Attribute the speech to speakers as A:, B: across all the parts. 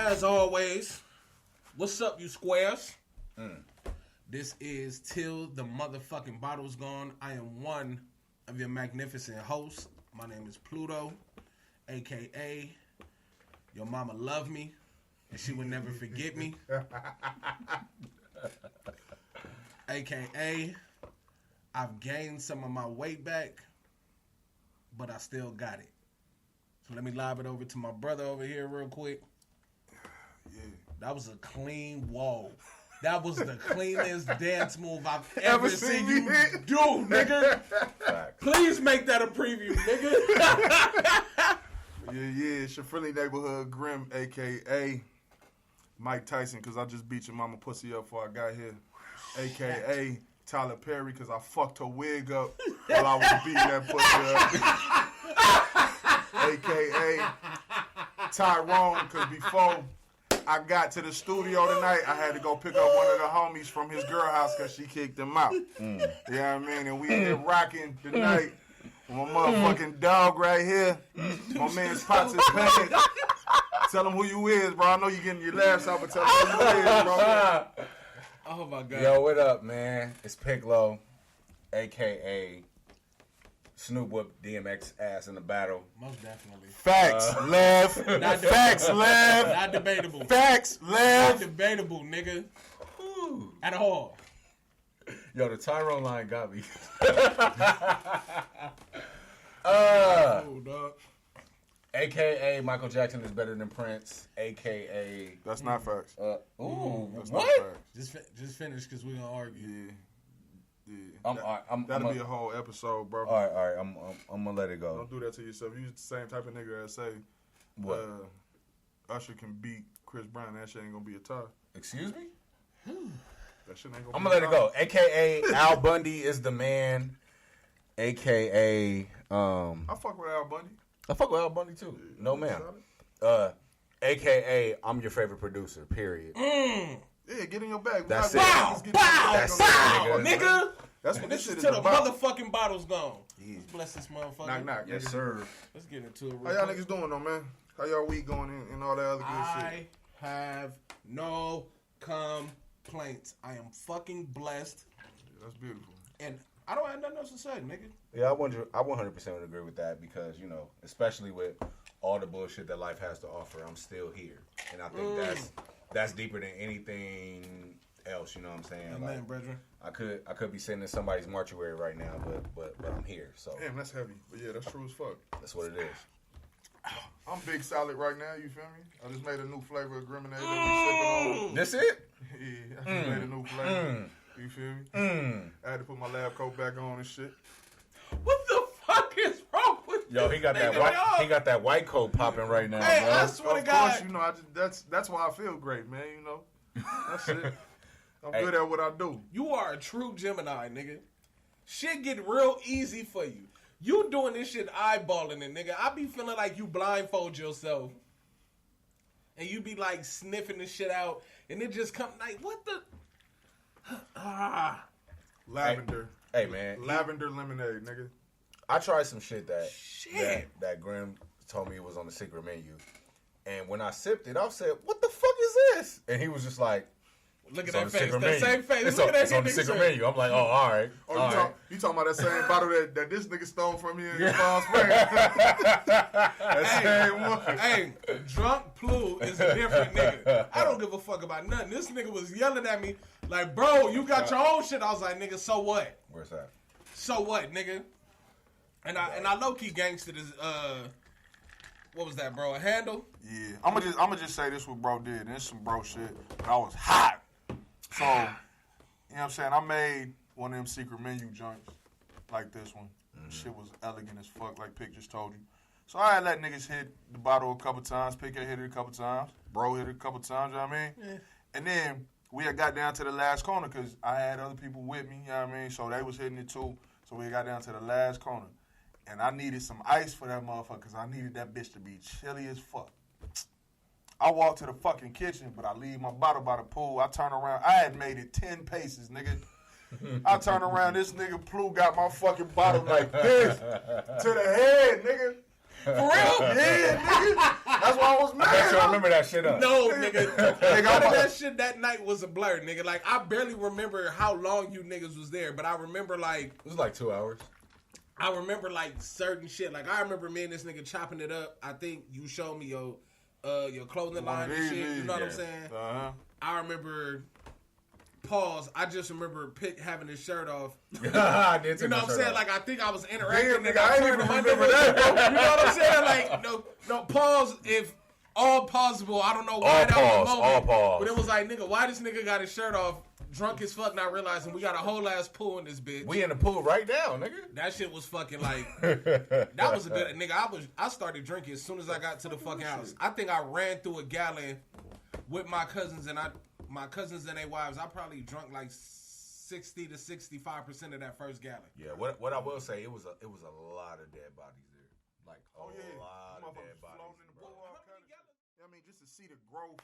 A: As always, what's up, you squares? This is Till the Motherfucking Bottle's Gone. I am one of your magnificent hosts. My name is Pluto, a.k.a. Your mama love me, and she would never forget me. a.k.a. I've gained some of my weight back, but I still got it. So let me lob it over to my brother over here real quick.
B: Yeah.
A: That was a clean wall. That was the cleanest dance move I've ever seen you do, nigga. Please make that a preview, nigga.
B: Yeah, it's your friendly neighborhood Grim, a.k.a. Mike Tyson, because I just beat your mama pussy up before I got here. A.k.a. Tyler Perry, because I fucked her wig up while I was beating that pussy up. A.k.a. Tyrone, because before I got to the studio tonight, I had to go pick up one of the homies from his girl house because she kicked him out. You know what I mean? And we here rocking tonight with my motherfucking dog right here. My man's Pots is paying. Tell him who you is, bro. I know you getting your laughs out, but tell him who you is, bro.
A: Oh, my God.
C: Yo, what up, man? It's Picclo, a.k.a. Snoop whooped DMX ass in the battle.
A: Most definitely.
B: Facts, Lev. Facts, Lev.
A: Not debatable.
B: Facts,
A: Not
B: Lev.
A: debatable, nigga. At all.
C: Yo, the Tyrone line got me.
A: Oh, dog.
C: A.k.a. Michael Jackson is better than Prince. A.k.a.
B: That's not facts.
C: That's
B: That's
C: what?
B: not facts.
A: Just finish because we're going to argue.
B: Yeah. That'll be a whole episode, bro.
C: All right. I'm gonna let it go.
B: Don't do that to yourself. You the same type of nigga that say
C: What?
B: Usher can beat Chris Brown. That shit ain't gonna be a tie.
C: Excuse me?
B: That shit ain't gonna
C: I'm
B: be
C: gonna
B: a
C: let it
B: tie.
C: go. A.k.a. Al Bundy is the man. A.k.a.
B: I fuck with Al Bundy.
C: I fuck with Al Bundy too. No ma'am. A.k.a. I'm your favorite producer. Period.
B: Yeah, get in your bag.
C: That's
B: We
C: it.
B: got niggas getting in your bag
C: That's
B: on
C: it,
B: that
C: nigga.
A: Nigga.
B: That's what
A: And
B: this
A: this
B: shit
A: is
B: is
A: to the
B: about.
A: motherfucking bottle's gone. Let's bless this motherfucker.
B: Knock, knock.
C: Yes,
B: nigga.
C: sir.
A: Let's get into it
B: How
A: real
B: y'all
A: quick.
B: niggas doing though, man? How y'all week going and all that other good
A: I have no complaints. I am fucking blessed.
B: shit? That's beautiful.
A: And I don't have nothing else to say, nigga.
C: Yeah, I 100% would agree with that because, you know, especially with all the bullshit that life has to offer, I'm still here. And I think that's deeper than anything else, you know what I'm saying?
A: Amen, brethren.
C: I could be sitting in somebody's mortuary right now, but I'm here. So
B: Damn, that's heavy. But yeah, that's true as fuck.
C: that's what it is.
B: I'm big salad right now, you feel me? I just made a new flavor of Grenade that we sipping on.
C: This it?
B: Yeah, I just made a new flavor. You feel me? I had to put my lab coat back on and shit.
A: What the fuck is wrong with
C: Yo, he got that white coat popping right now,
A: Hey,
C: bro.
A: I swear to
B: Of
A: God.
B: course, you know, I just that's why I feel great, man, you know. That's it. I'm
C: Hey.
B: good at what I do.
A: You are a true Gemini, nigga. Shit get real easy for you. You doing this shit eyeballing it, nigga. I be feeling like you blindfold yourself. And you be like sniffing the shit out. And it just come like, what the?
B: Lavender.
C: Hey, man.
B: Lavender lemonade, nigga.
C: I tried some shit that
A: Shit.
C: that Grim told me it was on the secret menu. And when I sipped it, I said, what the fuck is this? And he was just like,
A: Look at
C: it's on
A: that
C: the
A: face.
C: secret
A: That
C: menu.
A: same face.
C: It's
A: Look
C: on,
A: at
C: it's
A: that
C: on the
A: nigga
C: secret
A: face.
C: menu. I'm like, oh, all right.
B: Oh,
C: all right.
B: you talking about that same bottle that this nigga stole from me in Palm Springs? That same one.
A: Hey, drunk Plu is a different nigga. I don't give a fuck about nothing. This nigga was yelling at me like, bro, you got your own shit. I was like, nigga, so what?
C: Where's that?
A: So what, nigga? And I low key gangster this what was that, bro? A handle?
B: Yeah, I'm gonna just say this what bro did. And it's some bro shit. But I was hot. So, you know what I'm saying? I made one of them secret menu joints like this one. Shit was elegant as fuck, like Pic just told you. So I had let niggas hit the bottle a couple times. Pic hit it a couple times. Bro hit it a couple times, you know what I mean? Yeah. And then we had got down to the last corner because I had other people with me, you know what I mean? So they was hitting it too. So we got down to the last corner. And I needed some ice for that motherfucker because I needed that bitch to be chilly as fuck. I walk to the fucking kitchen, but I leave my bottle by the pool. I turn around. I had made it 10 paces, nigga. I turn around. This nigga Plu got my fucking bottle like this to the head, nigga.
A: For real?
B: Yeah, nigga. That's why I was mad.
C: I bet you remember that shit up.
A: No, nigga. None of that shit that night was a blur, nigga. Like, I barely remember how long you niggas was there, but I remember, like...
C: It was like 2 hours.
A: I remember, like, certain shit. Like, I remember me and this nigga chopping it up. I think you showed me your clothing line and shit. You know what I'm saying?
B: Uh-huh.
A: I remember... Pause. I just remember Pick having his shirt off.
C: I did
A: You know what I'm saying?
C: off.
A: Like, I think I was interacting.
B: Damn, nigga, I ain't even remember that.
A: You know what I'm saying? Like, no, pause if all possible. I don't know why
C: All
A: that
C: pause,
A: was a moment.
C: all pause.
A: But it was like, nigga, why this nigga got his shirt off, drunk as fuck, not realizing we got a whole ass pool in this bitch.
C: We in the pool right now, nigga.
A: That shit was fucking like, that was a good, nigga, I started drinking as soon as I got to the fucking house. I think I ran through a gallon with my cousins and my cousins and their wives. I probably drunk like 60 to 65% of that first gallon.
C: Yeah, what I will say, it was a lot of dead bodies there. Like a lot of dead bodies. Bro.
B: I mean, just to see the growth.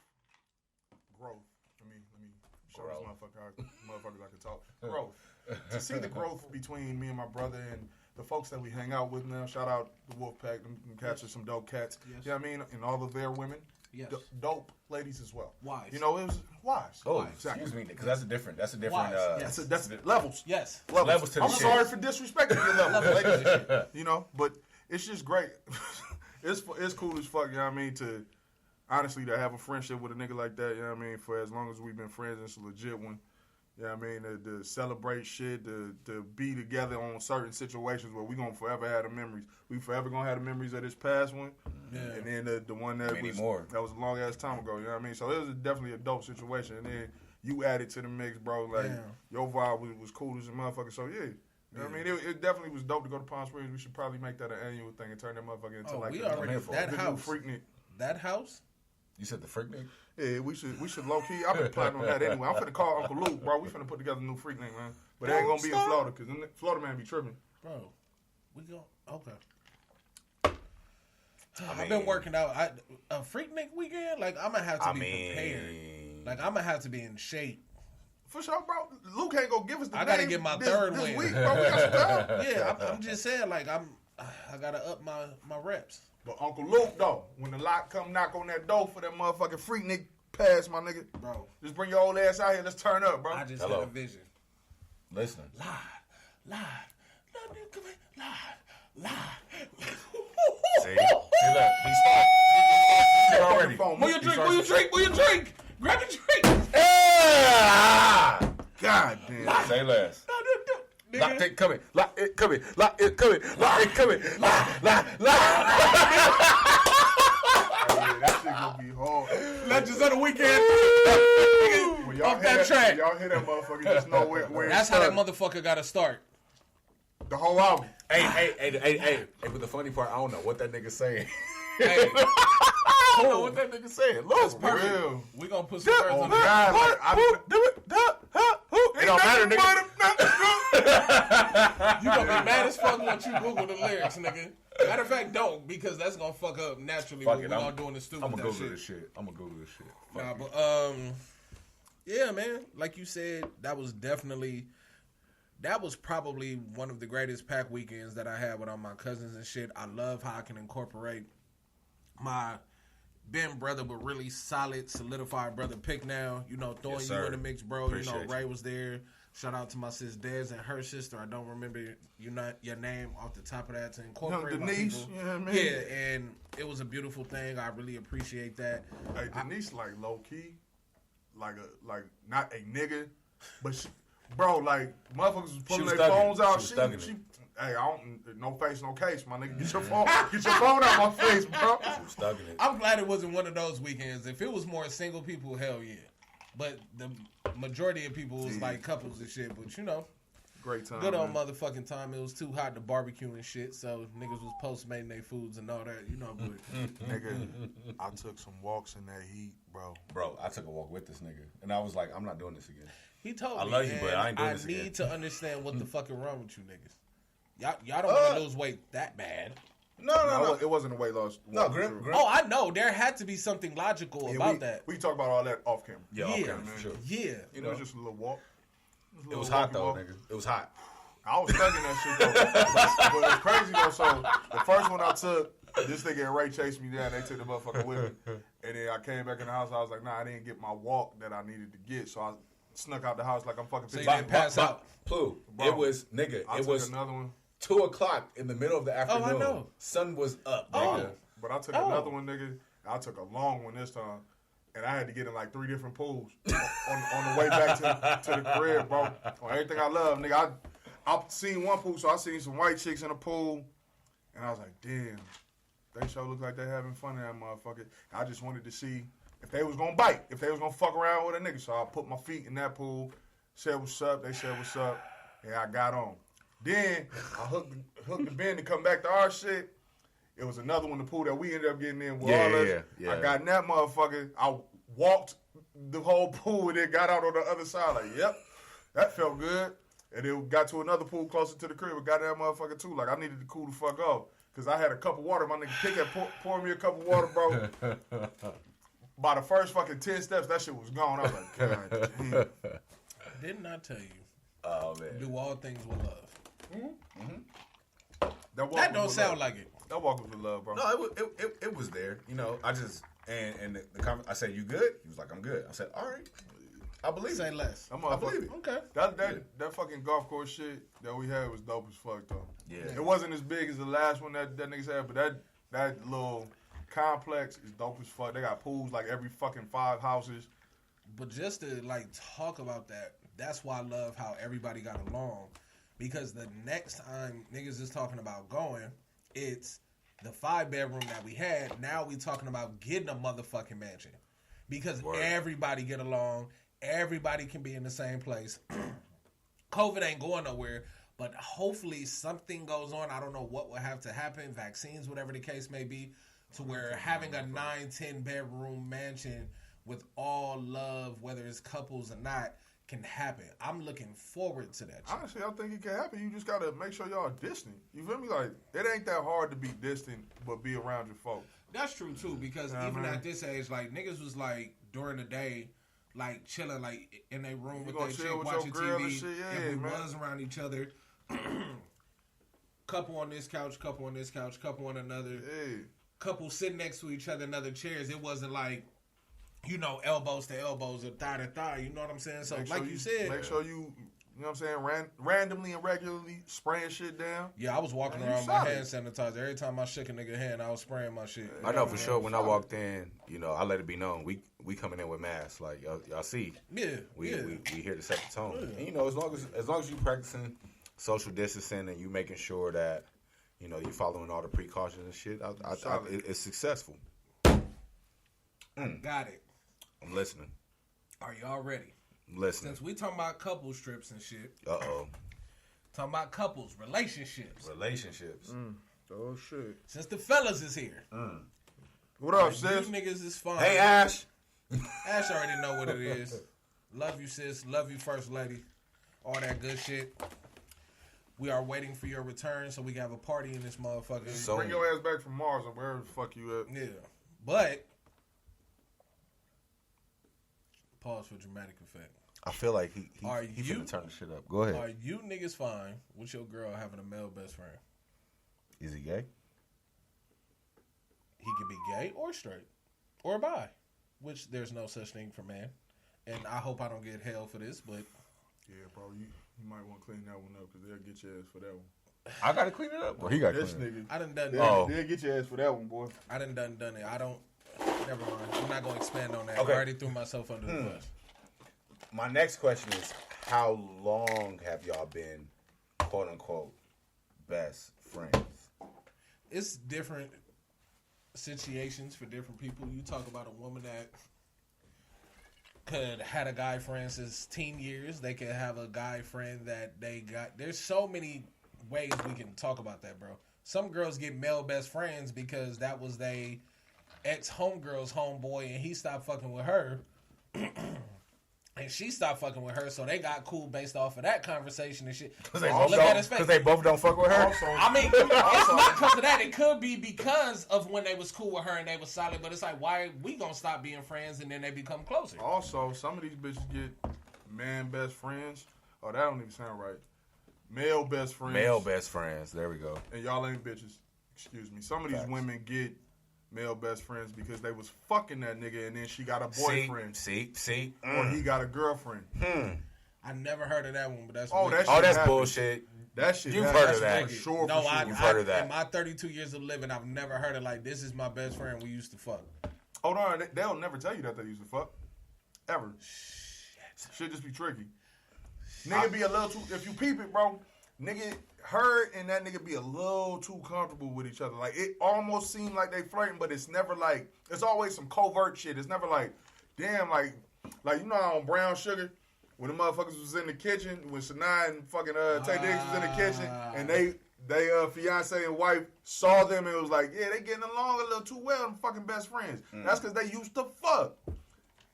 B: Let me show
C: Growth.
B: this motherfuckers I can talk. Growth. To see the growth between me and my brother and the folks that we hang out with now. Shout out the Wolfpack. Them catching some dope cats.
A: Yes.
B: You know what I mean? And all of their women.
A: Yes.
B: Dope ladies as well.
A: Wise.
B: You know, it was wise.
C: Oh,
B: exactly.
C: excuse me, because that's a different.
A: Wise, yes.
B: That's levels.
A: Yes.
C: Levels to the
B: I'm
C: shit.
B: sorry for disrespecting your levels, ladies and shit. You know, but it's just great. It's cool as fuck, you know what I mean, to honestly to have a friendship with a nigga like that, you know what I mean, for as long as we've been friends, it's a legit one. You know what I mean, to celebrate shit, to be together on certain situations where we gonna forever have the memories. We forever gonna have the memories of this past one.
A: Yeah.
B: And then the one that
C: Many
B: was
C: more.
B: that was a long ass time ago, you know what I mean? So it was definitely a dope situation. And then you added to the mix, bro. Like
A: Damn.
B: your vibe was cool as a motherfucker. So yeah. You know what I mean? It definitely was dope to go to Palm Springs. We should probably make that an annual thing and turn that motherfucker into like
A: we
B: a
A: already that
B: the new
A: house.
B: Freaknik.
A: That house?
C: You said the Freaknik?
B: Yeah, we should low key. I've been planning on that anyway. I'm finna call Uncle Luke, bro. We finna put together a new Freaknik, man. But it ain't gonna be in Florida because Florida man be tripping.
A: Bro, we go. Okay. I've been working out. A Freaknik weekend? Like, I'm going to have to be prepared. Like, I'm going to have to be in shape.
B: For sure, bro. Luke ain't gonna give us the
A: I gotta
B: name
A: get my
B: this
A: third
B: this
A: win.
B: week, bro. We got some time.
A: Yeah, I'm just saying, like, I gotta up my reps.
B: But Uncle Luke, though, when the lot come knock on that door for that motherfucking Freaknik pass, my nigga,
A: Bro,
B: just bring your old ass out here. Let's turn up, bro.
A: I just
C: Hello.
A: had a vision.
C: Listening.
A: Live.
C: See, look, he started already.
B: Phone.
A: Will you drink? Grab a drink.
B: God damn.
C: Say less. Lock
A: Nigga.
C: it coming. Lock it coming. Lock it coming. Lock it coming. Lock.
B: That shit gonna be hard.
A: Legends of the weekend.
B: When y'all
A: Off
B: hear
A: that track.
B: when y'all hear that motherfucker, just know where
A: That's
B: it's
A: how that
B: started.
A: motherfucker gotta start.
B: The whole album.
C: Hey, but the funny part, I don't know what that nigga saying.
A: Hey,
C: I don't know what that nigga saying. Look,
A: perfect.
B: Real.
A: We gonna put some words
B: Oh,
A: on
B: God.
A: that.
B: It don't matter, nigga.
A: You gonna be mad as fuck once you Google the lyrics, nigga. Matter of fact, don't, because that's gonna fuck up naturally
C: Fuck
A: what
C: it,
A: we
C: I'm
A: gonna do in the studio.
C: gonna
A: with
C: Google
A: that
C: this shit. I'm gonna Google this shit. Fuck
A: Nah,
C: it.
A: but yeah, man. Like you said, that was probably one of the greatest pack weekends that I had with all my cousins and shit. I love how I can incorporate my Ben brother, but really solid, solidified brother Pick now. You know, throwing
C: Yes,
A: you
C: sir.
A: in the mix, bro.
C: Appreciate
A: you know, Ray
C: you.
A: was there. Shout out to my sis Des and her sister. I don't remember your name off the top of that to incorporate my
B: Denise,
A: people.
B: you know what I mean?
A: Yeah, and it was a beautiful thing. I really appreciate that.
B: Hey, Denise, like low key, like not a nigga, but she, bro, like motherfuckers was pulling
C: was
B: their
C: thugging
B: phones
C: it.
B: out.
C: She was thugging
B: She,
C: it.
B: hey, I don't, no face, no case, my nigga. Get your phone out my face, bro.
C: Stuck in it.
A: I'm glad it wasn't one of those weekends. If it was more single people, hell yeah. But the majority of people was like couples and shit. But you know,
B: Great time.
A: good old
B: man.
A: motherfucking time. It was too hot to barbecue and shit. So niggas was postmating their foods and all that. You know, but
B: Nigga, I took some walks in that heat, bro.
C: Bro, I took a walk with this nigga, and I was like, I'm not doing this again.
A: he told
C: I
A: me,
C: love you,
A: and
C: but I ain't doing this
A: need
C: again.
A: to understand what the fuck is wrong with you niggas. Y'all don't want to lose weight that bad.
C: No.
B: It wasn't a weight loss.
C: No,
B: walk,
C: Grim.
B: true.
A: Oh, I know. There had to be something logical
B: Yeah,
A: about that.
B: We talk about all that off camera.
C: Yeah,
A: Yeah,
C: okay, for sure.
A: Yeah.
B: You know, it's just a little walk.
C: It was hot though, nigga. It was hot.
B: I was stuck in that shit though. But it's crazy though. So the first one I took, This nigga and Ray chased me down. They took the motherfucker with me. And then I came back in the house. I was like, nah, I didn't get my walk that I needed to get. So I snuck out the house like I'm fucking
A: So you
B: Picclo.
A: didn't pass out.
C: Plu,
B: Bro,
C: it was, nigga,
B: I
C: it
B: took
C: was
B: another one.
C: 2:00 in the middle of the afternoon.
A: I know.
C: Sun was up,
A: Oh.
C: nigga.
B: But I took another one, nigga. I took a long one this time. And I had to get in like 3 different pools on the way back to the crib, bro. On everything I love, nigga. I seen one pool, so I seen some white chicks in a pool. And I was like, damn. They sure look like they having fun in that motherfucker. I just wanted to see if they was gonna bite, if they was gonna fuck around with a nigga. So I put my feet in that pool, said what's up, they said what's up, and I got on. Then I hooked the bend to come back to our shit. It was another one, the pool that we ended up getting in with all us.
C: Yeah.
B: I got in that motherfucker. I walked the whole pool and then got out on the other side. Like, yep, that felt good. And then got to another pool closer to the crib and got in that motherfucker too. Like, I needed to cool the fuck off. Because I had a cup of water. My nigga Pick had poured me a cup of water, bro. By the first fucking 10 steps, that shit was gone. I was like, God damn.
A: Didn't I tell you?
C: Oh, man.
A: Do all things with love.
B: That
A: Don't sound like it.
B: That walk was with love, bro.
C: No, it was there. You know, I just, and the comment, I said, you good? He was like, I'm good. I said, all right. I believe
A: Say
C: it.
A: less.
C: I believe it.
A: Okay.
B: That fucking golf course shit that we had was dope as fuck, though.
C: Yeah.
B: It wasn't as big as the last one that niggas had, but that little complex is dope as fuck. They got pools like every fucking 5 houses.
A: But just to like talk about that, that's why I love how everybody got along. Because the next time niggas is talking about going, it's the 5-bedroom that we had. Now we talking about getting a motherfucking mansion. Because everybody get along. Everybody can be in the same place. COVID ain't going nowhere. But hopefully something goes on. I don't know what will have to happen. Vaccines, whatever the case may be. To where having a 9-10 bedroom mansion with all love, whether it's couples or not, can happen. I'm looking forward to that shit.
B: Honestly, I think it can happen. You just gotta make sure y'all distant. You feel me? Like, it ain't that hard to be distant, but be around your folks.
A: That's true too, because even at this age, like niggas was like during the day, like chilling, like in their room with their chick watching TV.
B: Shit,
A: and we
B: man.
A: was around each other. Couple on this couch, couple on this couch, couple on another.
B: Hey.
A: Couple sitting next to each other in other chairs. It wasn't like, you know, elbows to elbows or thigh to thigh. You know what I'm saying? So, you said,
B: make sure you know what I'm saying, randomly and regularly spraying shit down.
A: Yeah, I was walking around with my hand sanitizer. Every time I shook a nigga hand, I was spraying my shit.
C: I know for sure when I walked in, you know, I let it be known we coming in with masks. Like y'all see, we here to set the tone.
A: Yeah.
C: And you know, as long as you practicing social distancing and you making sure that you know you're following all the precautions and shit, it's successful.
A: Got it.
C: I'm listening.
A: Are y'all ready?
C: I'm listening.
A: Since we talking about couple strips and shit,
C: Uh-oh.
A: talking about couples, relationships.
B: Oh shit.
A: Since the fellas is here,
B: What up,
A: you
B: sis?
A: niggas is fine.
C: Hey, Ash.
A: Ash already know what it is. Love you, sis. Love you, first lady. All that good shit. We are waiting for your return so we can have a party in this motherfucker.
C: So-
B: Bring your ass back from Mars or wherever the fuck you at.
A: Yeah. But pause for dramatic effect.
C: I feel like he
A: you-
C: finna turn the shit up. Go ahead.
A: Are you niggas fine with your girl having a male best friend?
C: Is he gay?
A: He could be gay or straight or bi, which there's no such thing for man. And I hope I don't get hell for this, but
B: Yeah, bro, you might want to clean that one up because they'll get your ass for that one.
C: I gotta clean it up. Or he got to
B: This
C: clean it up.
B: nigga,
A: I done done
B: they'll get your ass for that one, boy.
A: I done done it. I don't. Never mind. I'm not gonna expand on that.
C: Okay.
A: I already threw myself under the bus.
C: My next question is, how long have y'all been, quote unquote, best friends?
A: It's different situations for different people. You talk about a woman that could had a guy friend since teen years. They could have a guy friend that they got. There's so many ways we can talk about that, bro. Some girls get male best friends because that was they ex homegirl's homeboy, and he stopped fucking with her. And she stopped fucking with her, so they got cool based off of that conversation and shit.
C: Because they, both don't fuck with her?
B: Also,
A: I mean, it's not because of that. It could be because of when they was cool with her and they was solid. But it's like, why we gonna stop being friends and then they become closer?
B: Also, some of these bitches get man best friends. Oh, that don't even sound right. Male best friends.
C: Male best friends. There we go.
B: And y'all ain't bitches. excuse me, some of these women get male best friends because they was fucking that nigga and then she got a boyfriend.
C: See.
B: Or he got a girlfriend.
A: I never heard of that one, but that's
C: that's bullshit.
B: That shit.
C: You've heard of that.
B: For sure.
A: I've
C: heard of that.
A: In my 32 years of living, I've never heard of like, this is my best friend, we used to fuck.
B: Hold on, they'll never tell you that they used to fuck. Ever. Shit just be tricky. Nigga be a little too, if you peep it, bro, nigga, her and that nigga be a little too comfortable with each other. Like, it almost seemed like they flirting, but it's never like, it's always some covert shit. It's never like, damn, like you know how on Brown Sugar, when the motherfuckers was in the kitchen, when Shania and fucking Tay Diggs was in the kitchen, and they fiance and wife saw them and it was like, yeah, they getting along a little too well, them fucking best friends. That's because they used to fuck.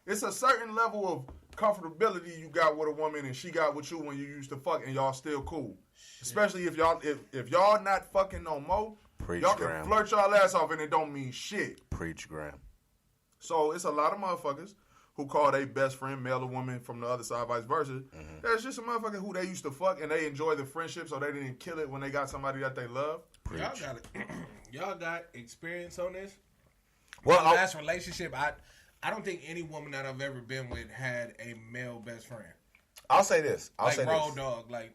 B: It's a certain level of comfortability you got with a woman and she got with you when you used to fuck and y'all still cool. Shit. Especially if y'all not fucking no more, y'all can flirt y'all ass off and it don't mean shit.
C: Preach, Graham.
B: So it's a lot of motherfuckers who call their best friend, male or woman, from the other side, vice versa. That's just a motherfucker who they used to fuck and they enjoy the friendship so they didn't kill it when they got somebody that they love.
C: Preach.
A: Y'all got it. Y'all got experience on this?
C: Well,
A: my last relationship, I don't think any woman that I've ever been with had a male best friend.
C: I'll say this.
A: Road Dog. Like,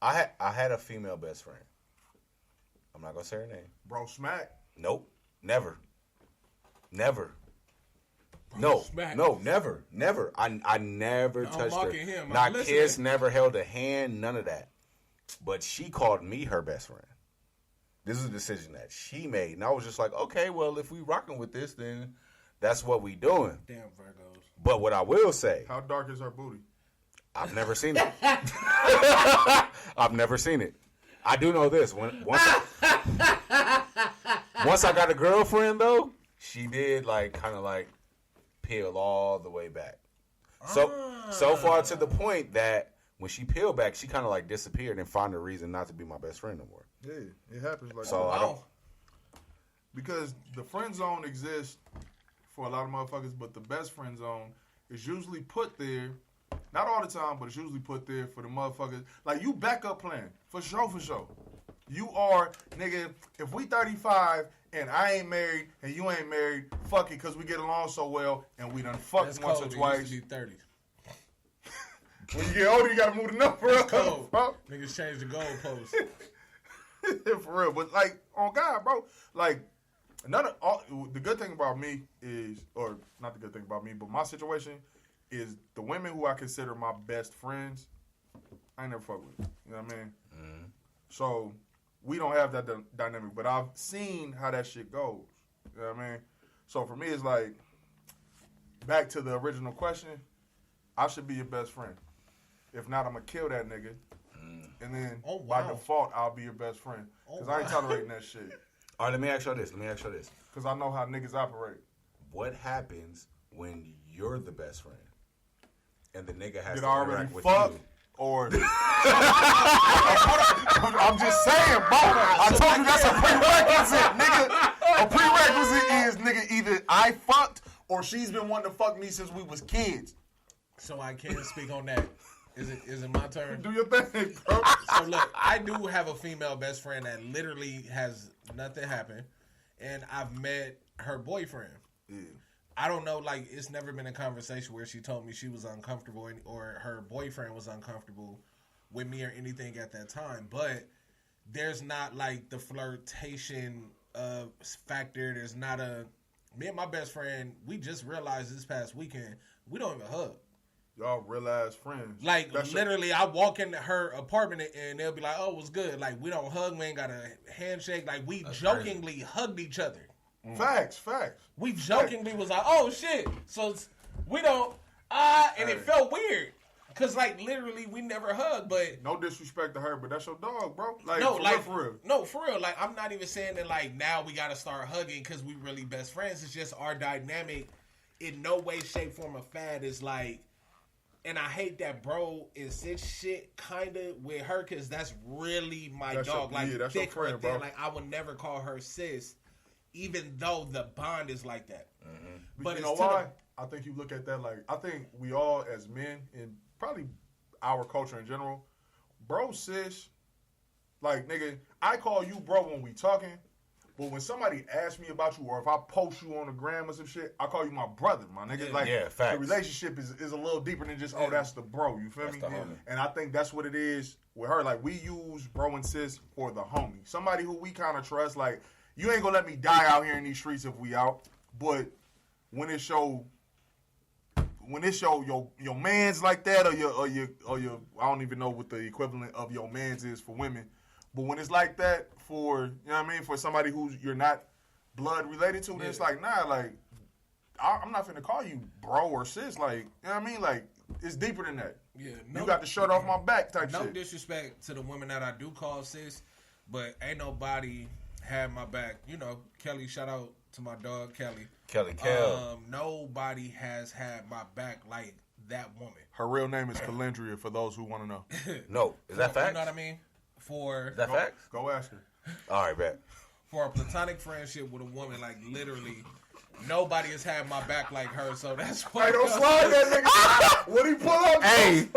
C: I had a female best friend. I'm not gonna say her name.
B: Bro, smack.
C: Nope. Never.
A: Bro, smack.
C: No, never. I never touched her.
A: Him.
C: Not kiss, never held a hand, none of that. But she called me her best friend. This is a decision that she made. And I was just like, okay, well, if we rocking with this, then that's what we doing.
A: Damn Virgos.
C: But what I will say.
B: How dark is her booty?
C: I've never seen it. I've never seen it. I do know this. Once I got a girlfriend, though, she did kind of peel all the way back. So far to the point that when she peeled back, she kind of disappeared and found a reason not to be my best friend no more.
B: Yeah, it happens like
C: so
B: that.
C: I don't.
B: Because the friend zone exists for a lot of motherfuckers, but the best friend zone is usually put there, not all the time, but it's usually put there for the motherfuckers. Like, you backup plan, for sure. You are, nigga, if we 35 and I ain't married and you ain't married, fuck it, because we get along so well and we done fucked once or twice.
A: Be 30.
B: When you get older, you got to move the number up, bro.
A: Niggas change the goalpost.
B: For real. But, on God, bro, the good thing about me is, or not the good thing about me, but my situation is the women who I consider my best friends, I ain't never fuck with. You know what I mean? Mm-hmm. So we don't have that dynamic, but I've seen how that shit goes. You know what I mean? So for me, it's back to the original question, I should be your best friend. If not, I'm going to kill that nigga. And then by default, I'll be your best friend. Because I ain't tolerating that shit.
C: All right, let me ask you this.
B: Because I know how niggas operate.
C: What happens when you're the best friend and the nigga has
B: Did
C: to
B: I already
C: interact with
B: fuck?
C: you?
B: Or I'm just saying, bro. I told you that's a prerequisite, nigga. A prerequisite is, nigga, either I fucked or she's been wanting to fuck me since we was kids.
A: So I can't speak on that. Is it my turn?
B: Do your thing, bro.
A: So look, I do have a female best friend that literally has nothing happen, and I've met her boyfriend.
B: Yeah.
A: I don't know, it's never been a conversation where she told me she was uncomfortable or her boyfriend was uncomfortable with me or anything at that time. But there's not, the flirtation factor. There's not me and my best friend, we just realized this past weekend, we don't even hug.
B: Y'all real ass friends.
A: Literally, I walk into her apartment and they'll be like, oh, what's good? We don't hug, we ain't got a handshake. We jokingly hugged each other.
B: Facts.
A: We jokingly was like, oh, shit. So we don't, and it felt weird. Because, literally, we never hugged, but...
B: No disrespect to her, but that's your dog, bro. For real.
A: No, for real. I'm not even saying that, now we got to start hugging because we really best friends. It's just our dynamic in no way, shape, form, or fad is, and I hate that bro is sis shit kind of with her because that's really my dog.
B: That's
A: thick
B: your friend, bro.
A: I would never call her sis, even though the bond is like that.
B: Mm-hmm. But you know why? I think you look at that I think we all as men and probably our culture in general, bro, sis, nigga, I call you bro when we talking, But when somebody asks me about you, or if I post you on the gram or some shit, I call you my brother, my nigga. Like,
C: facts.
B: the relationship is a little deeper than just, oh, that's the bro. You feel me? And I think that's what it is with her. Like, we use bro and sis for the homie. Somebody who we kind of trust. Like, you ain't gonna let me die out here in these streets if we out. But when it show your man's like that, or your I don't even know what the equivalent of your man's is for women, but when it's like that for, you know what I mean, for somebody who you're not blood related to, then it's like, nah, like I'm not finna call you bro or sis, like, you know what I mean, like it's deeper than that.
A: Yeah,
B: you got the shirt off my back type shit.
A: No disrespect to the women that I do call sis, but ain't nobody had my back. You know, Kelly, shout out to my dog Kelly. Nobody has had my back like that woman.
B: Her real name is Calendria, for those who want to know.
C: No, is that facts?
A: You know what I mean?
C: Is that facts?
B: Go ask her.
C: All right, bet.
A: For a platonic friendship with a woman, like literally, nobody has had my back like her. So that's why.
B: Hey, don't slide that nigga. When he pull up,
C: hey,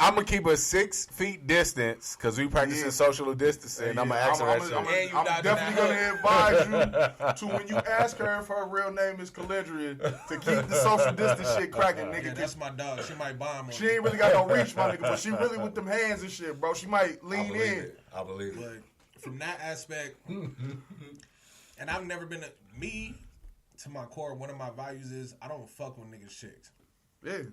C: I'm gonna keep a 6 feet distance because we practicing social distancing. I'm gonna ask her that shit.
B: I'm definitely gonna advise you to, when you ask her if her real name is Calendria, to keep the social distance shit cracking, nigga.
A: Yeah, that's my dog. She might bomb on
B: She ain't really got no reach, my nigga, but she really with them hands and shit, bro. She might lean in.
C: I believe it.
A: But from that aspect, and I've never been me. To my core, one of my values is I don't fuck with niggas chicks.
B: Yeah.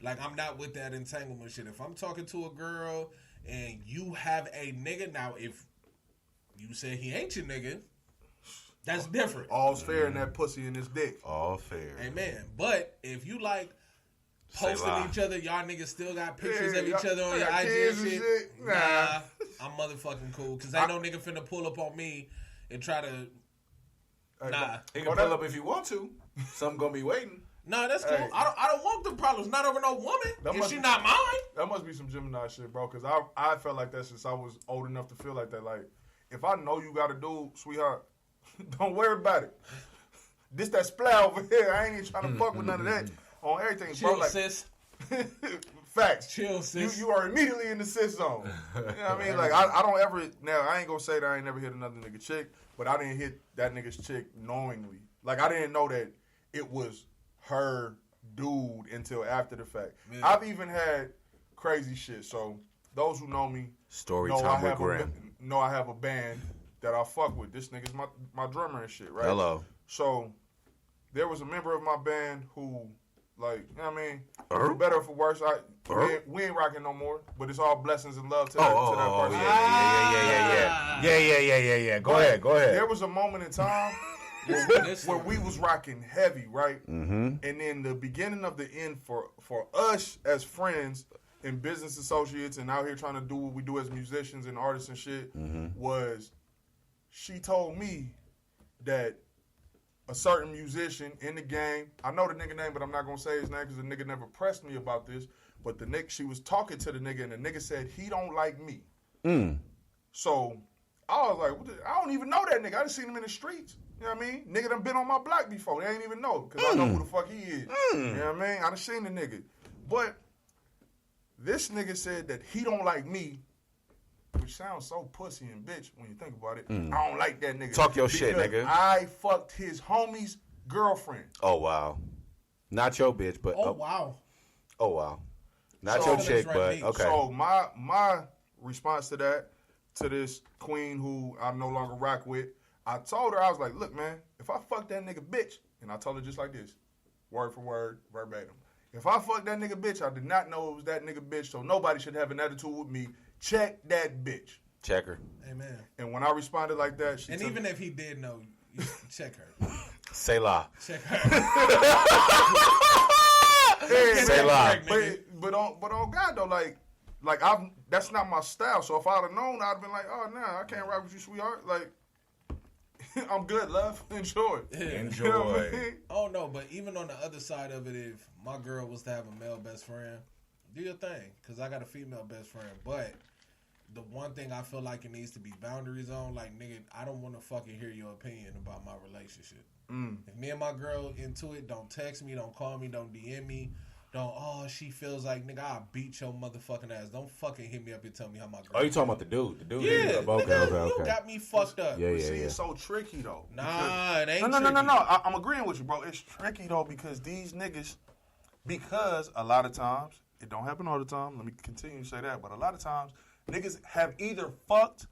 A: Like, I'm not with that entanglement shit. If I'm talking to a girl and you have a nigga, now if you say he ain't your nigga, that's different.
B: All's fair in that pussy and this dick.
C: All fair.
A: Amen. But if you like posting each other, y'all niggas still got pictures of each other on your IG and shit. Nah, I'm motherfucking cool. Because ain't no nigga finna pull up on me and try to. Nah.
C: He can pull up if you want to. Something gonna be waiting.
A: Nah, that's cool.
B: Hey.
A: I don't want the problems. Not over no woman. She not mine.
B: That must be some Gemini shit, bro. Because I felt like that since I was old enough to feel like that. Like, if I know you got a dude, sweetheart, don't worry about it. This that splat over here. I ain't even trying to fuck with none of that on everything,
A: Chill,
B: bro. Like,
A: sis.
B: Facts.
A: Chill, sis.
B: You are immediately in the sis zone. You know what I mean? Like, I don't ever. Now, I ain't gonna say that I ain't never hit another nigga chick, but I didn't hit that nigga's chick knowingly. Like, I didn't know that it was her dude until after the fact. Man. I've even had crazy shit. So those who know me know I have a band that I fuck with. This nigga's my drummer and shit, right?
C: Hello.
B: So there was a member of my band who, like, you know what I mean? For better or for worse, we ain't rocking no more. But it's all blessings and love to that person.
C: Yeah. Go ahead.
B: There was a moment in time where we was rocking heavy, right? Mm-hmm. And then the beginning of the end for us as friends and business associates and out here trying to do what we do as musicians and artists and shit was she told me that a certain musician in the game, I know the nigga name, but I'm not going to say his name because the nigga never pressed me about this, but the nigga, she was talking to the nigga and the nigga said he don't like me. So I was like, I don't even know that nigga. I done seen him in the streets. You know what I mean? Nigga done been on my block before. They ain't even know because I know who the fuck he is. You know what I mean? I done seen the nigga. But this nigga said that he don't like me, which sounds so pussy and bitch when you think about it. I don't like that nigga.
C: Talk your shit, nigga.
B: I fucked his homie's girlfriend.
C: Oh, wow. Not your bitch, but...
A: Oh, wow.
C: Oh, wow. Not your chick, but okay.
B: So my response to that, to this queen who I no longer rock with, I told her, I was like, look, man, if I fuck that nigga bitch, and I told her just like this, word for word, verbatim. If I fuck that nigga bitch, I did not know it was that nigga bitch, so nobody should have an attitude with me. Check that bitch.
C: Check her.
A: Amen.
B: And when I responded like that, she
A: even if he did know, you check her.
C: Say la.
A: Check her.
C: Say la.
B: But on God though, like that's not my style. So if I'd have known, I'd have been like, oh nah, I can't rock with you, sweetheart. Like, I'm good, love. Enjoy.
C: Enjoy.
B: You know what I mean?
A: Oh no, but even on the other side of it, if my girl was to have a male best friend, do your thing, because I got a female best friend. But the one thing I feel like it needs to be boundaries on, like, nigga, I don't want to fucking hear your opinion about my relationship. If me and my girl into it, don't text me, don't call me, don't DM me. Don't, she feels like, nigga, I'll beat your motherfucking ass. Don't fucking hit me up and tell me how my girl.
C: Oh, you talking about the dude? The dude?
A: Yeah,
C: Okay.
A: You got me fucked up.
C: Yeah.
B: It's so tricky though.
A: Nah, it ain't
B: No.
A: tricky.
B: I'm agreeing with you, bro. It's tricky though because these niggas, because a lot of times, it don't happen all the time. Let me continue to say that, but a lot of times, niggas have either fucked,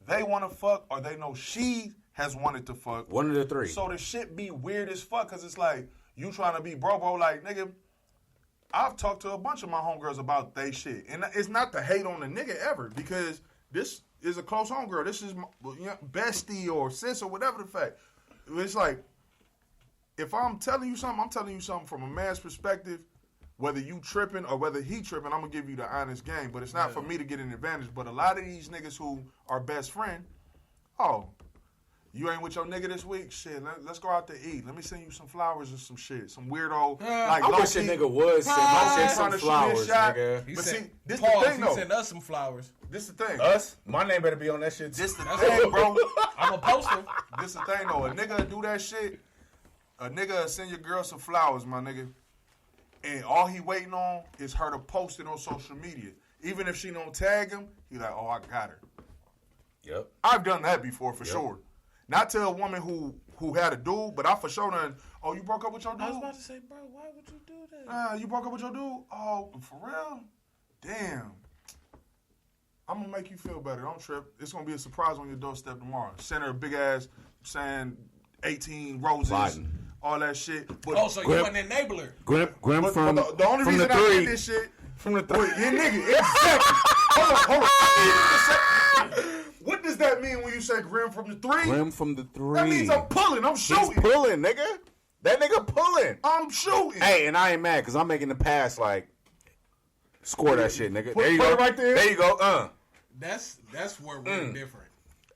B: they want to fuck, or they know she has wanted to fuck.
C: One of the three.
B: So the shit be weird as fuck because it's like, you trying to be bro, like, nigga, I've talked to a bunch of my homegirls about they shit. And it's not to hate on the nigga ever because this is a close homegirl. This is my bestie or sis or whatever the fact. It's like, if I'm telling you something from a man's perspective, whether you tripping or whether he tripping, I'm going to give you the honest game. But it's not for me to get an advantage. But a lot of these niggas who are best friend, you ain't with your nigga this week? Shit, let's go out to eat. Let me send you some flowers or some shit. Some weirdo.
C: I wish a nigga would send my shit some flowers, nigga.
A: He
B: But
A: said,
B: see, this
A: pause,
B: the thing, though.
A: He sent us some flowers.
B: This the thing.
C: Us? My name better be on that shit.
B: This the thing, bro.
A: I'm a poster.
B: This the thing, though. A nigga do that shit. A nigga send your girl some flowers, my nigga. And all he waiting on is her to post it on social media. Even if she don't tag him, he like, I got her.
C: Yep.
B: I've done that before for sure. Not to a woman who had a dude, but I for sure done, you broke up with your dude?
A: I was about to say, bro, why would you do that?
B: You broke up with your dude? Oh, for real? Damn. I'm going to make you feel better. Don't trip. It's going to be a surprise on your doorstep tomorrow. Send her a big ass, saying 18 roses,
C: Biden.
B: all that shit. But,
A: So you an enabler.
C: Grim
B: but
C: from
B: the only
C: from
B: reason
C: the
B: I
C: three.
B: did this shit,
C: From the three.
B: yeah, nigga, exactly. Hold on. What does that mean when you say Grim from the three?
C: Grim from the three.
B: That means I'm pulling. I'm
C: He's
B: shooting.
C: pulling, nigga. That nigga pulling.
B: I'm shooting.
C: Hey, and I ain't mad because I'm making the pass like, score that shit, nigga. There you
B: put
C: go.
B: it right there.
C: There you go.
A: That's where we're different.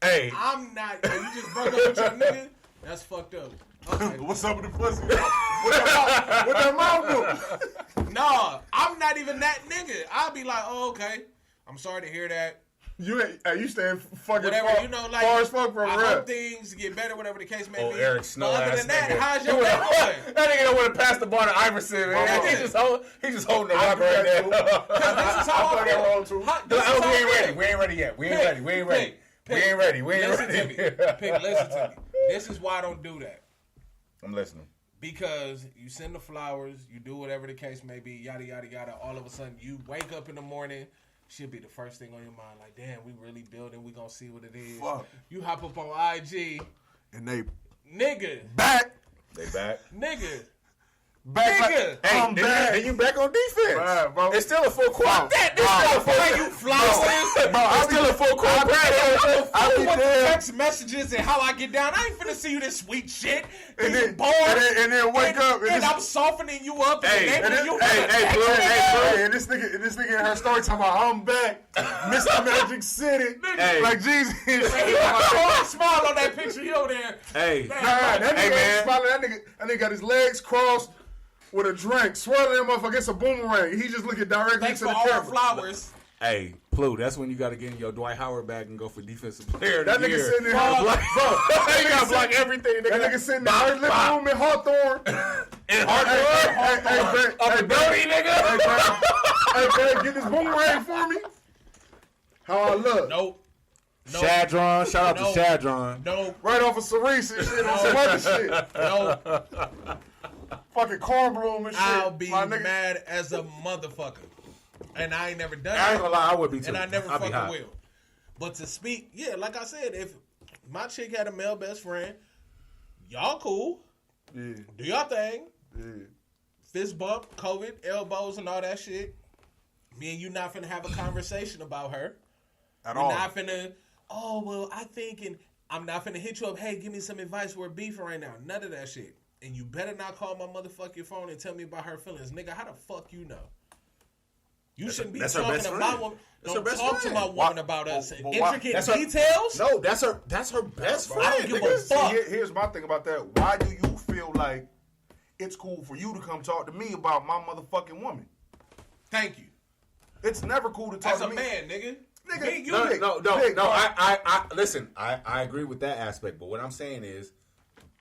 C: Hey.
A: I'm not. You just broke up with your nigga. That's fucked up. Okay.
B: What's up with the pussy? What that mouth do?
A: Nah, I'm not even that nigga. I'll be like, okay. I'm sorry to hear that.
B: You staying fucking
A: Whatever,
B: far,
A: you know,
B: far as fuck from
A: I
B: rap.
A: hope things get better, whatever the case may be.
C: Eric Snow
A: But other
C: ass
A: than that,
C: nigga.
A: how's your day going?
C: That nigga don't want to pass the ball to Iverson, man.
B: Bro,
C: He's just holding the rock right
B: that
C: now.
A: This is how I
B: play that role too.
A: This is how
C: We ain't
A: I
C: ready.
A: feel.
C: We ain't ready yet. We ain't ready. We ain't ready.
A: Pick.
C: We ain't ready. We ain't
A: Listen to
C: ready.
A: me. Pick, listen to me. This is why I don't do that.
C: I'm listening.
A: Because you send the flowers, you do whatever the case may be, yada, yada, yada. All of a sudden, you wake up in the morning, should be the first thing on your mind. Like, damn, we really building. We gonna see what it is.
B: Fuck.
A: You hop up on IG.
B: And they
A: Nigga.
B: back.
C: They back.
A: Nigga.
B: Back.
A: Nigga.
B: Like, I'm back.
C: Then you back on defense.
B: Right, bro.
C: It's still a full court.
A: It's still a full you flowers.
C: It's still a full court.
B: I be
A: With the
B: there.
A: text messages and how I get down. I ain't finna see you this sweet shit.
B: And
A: You
B: then,
A: bored.
B: and then wake up.
A: And
B: this-
A: I'm softening you up.
C: Hey,
A: And
B: And
A: then
B: this,
A: you
B: and this nigga in her story talking about I'm back, Mr. Magic City,
C: Hey.
B: like Jesus.
A: Smile on that picture. You over there.
C: Hey.
B: Nah, that nigga
C: Hey,
B: ain't
C: man.
B: smiling. That nigga got his legs crossed with a drink, swirling that motherfucker. It's a boomerang. He just looking directly
A: Thanks
B: into
A: for
B: the
A: all
B: camera.
A: the flowers.
C: Hey, Plu, that's when you got to get in your Dwight Howard bag and go for defensive player of
B: That
C: the
B: nigga
C: year.
B: sitting there,
C: Block,
B: bro.
C: you got to block everything.
B: That nigga sitting in her living room in Hawthorne.
C: In
B: Hey,
C: Brody, nigga.
B: Hey, get this boomerang for me. How I look?
A: Nope.
C: Shadron, shout out
A: No.
C: to Shadron.
A: Nope.
B: Right off of Cerise and shit on some other shit.
A: Nope.
B: Fucking corn bloom and shit.
A: I'll be
B: My nigga.
A: mad as a motherfucker. And I ain't never done
C: I ain't
A: it.
C: gonna lie, I would be too.
A: And I never
C: I'll be
A: fucking
C: hot.
A: will. But to speak, yeah, like I said, if my chick had a male best friend, y'all cool.
B: Yeah,
A: Do y'all thing.
B: yeah.
A: Fist bump, COVID, elbows, and all that shit. Me and you not finna have a conversation about her.
B: At
A: We're
B: all.
A: not finna, well, I think, and I'm not finna hit you up, hey, give me some advice, we're beefing right now. None of that shit. And you better not call my motherfucking phone and tell me about her feelings. Nigga, how the fuck you know? You shouldn't be
C: that's her
A: talking
C: best
A: to
C: friend.
A: my woman.
C: That's
A: Don't
C: her best
A: talk
C: friend.
A: to my woman about us.
B: but why-
A: Intricate
C: that's her-
A: details?
C: No, that's her best friend.
A: I don't give a
C: nigga.
A: fuck.
B: Here's my thing about that. Why do you feel like it's cool for you to come talk to me about my motherfucking woman?
A: Thank you.
B: It's never cool to talk
A: As
B: to
A: a
B: me.
A: man, nigga.
B: Nigga,
A: Me, you,
C: No,
B: Nick,
C: no.
B: Nick,
C: I listen. I agree with that aspect, but what I'm saying is,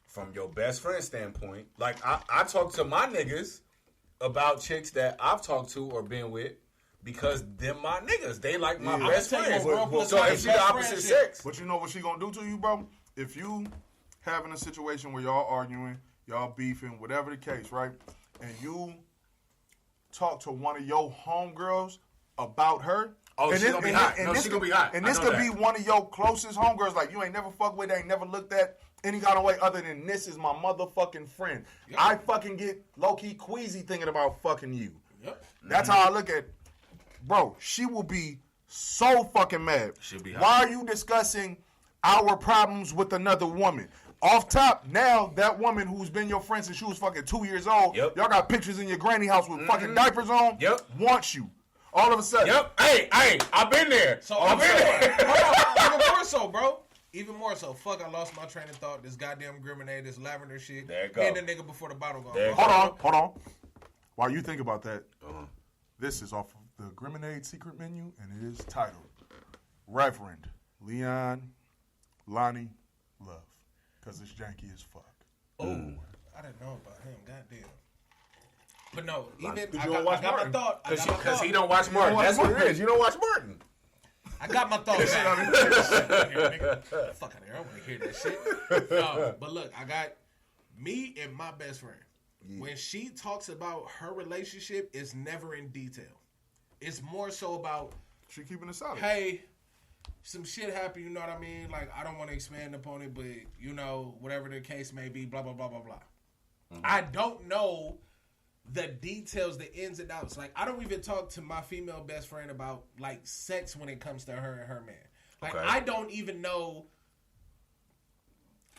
C: from your best friend standpoint, like I talk to my niggas about chicks that I've talked to or been with because them my niggas. They like my
B: Yeah.
C: best
A: I'm gonna tell you,
C: friends.
A: bro,
C: So if she the
A: best
C: opposite
A: friendship.
C: sex,
B: But you know what she gonna do to you, bro? If you having a situation where y'all arguing, y'all beefing, whatever the case, right? And you talk to one of your homegirls about her.
C: Oh,
B: and
C: she gonna be hot. No,
B: this
C: she gonna be hot.
B: And
C: I
B: this
C: know
B: could be
C: that.
B: one of your closest homegirls, like you ain't never fucked with, ain't never looked at any kind of way other than this is my motherfucking friend.
A: Yep.
B: I fucking get low-key queasy thinking about fucking you.
A: Yep.
B: That's how I look at it. Bro, she will be so fucking mad.
C: She'll be hot.
B: Why are you discussing our problems with another woman? Off top, now that woman who's been your friend since she was fucking 2 years old,
C: Yep.
B: y'all got pictures in your granny house with fucking diapers on,
C: Yep.
B: wants you. All of a sudden.
C: Yep. Hey, I've been there.
A: So
C: I've been there.
A: even more so, bro. Even more so. Fuck, I lost my train of thought. This goddamn grenade, this lavender shit.
C: There you go.
A: And the nigga before the bottle gone.
C: There you
A: bro.
B: Hold on. While you think about that,
C: Uh-huh.
B: this is off of the Grenade secret menu, and it is titled Reverend Leon Lonnie Love. Because it's janky as fuck.
A: Oh, I didn't know about him. Goddamn. But no, even
C: Because
A: I
C: you
A: got,
C: don't watch
A: I got my
C: Martin.
A: thought. I got my
C: Because
A: thought.
C: he don't watch Martin.
B: watch
C: That's what it
B: Martin.
C: is. You don't watch Martin.
A: I got my thought back. Fuck out of here. I don't want to hear that shit. But look, I got me and my best friend. When she talks about her relationship, it's never in detail. It's more so about,
B: She keeping it solid.
A: hey, some shit happened, you know what I mean? Like, I don't want to expand upon it, but, you know, whatever the case may be, blah, blah, blah, blah, blah. I don't know the details, the ins and outs. Like, I don't even talk to my female best friend about, like, sex when it comes to her and her man. Like,
C: Okay.
A: I don't even know,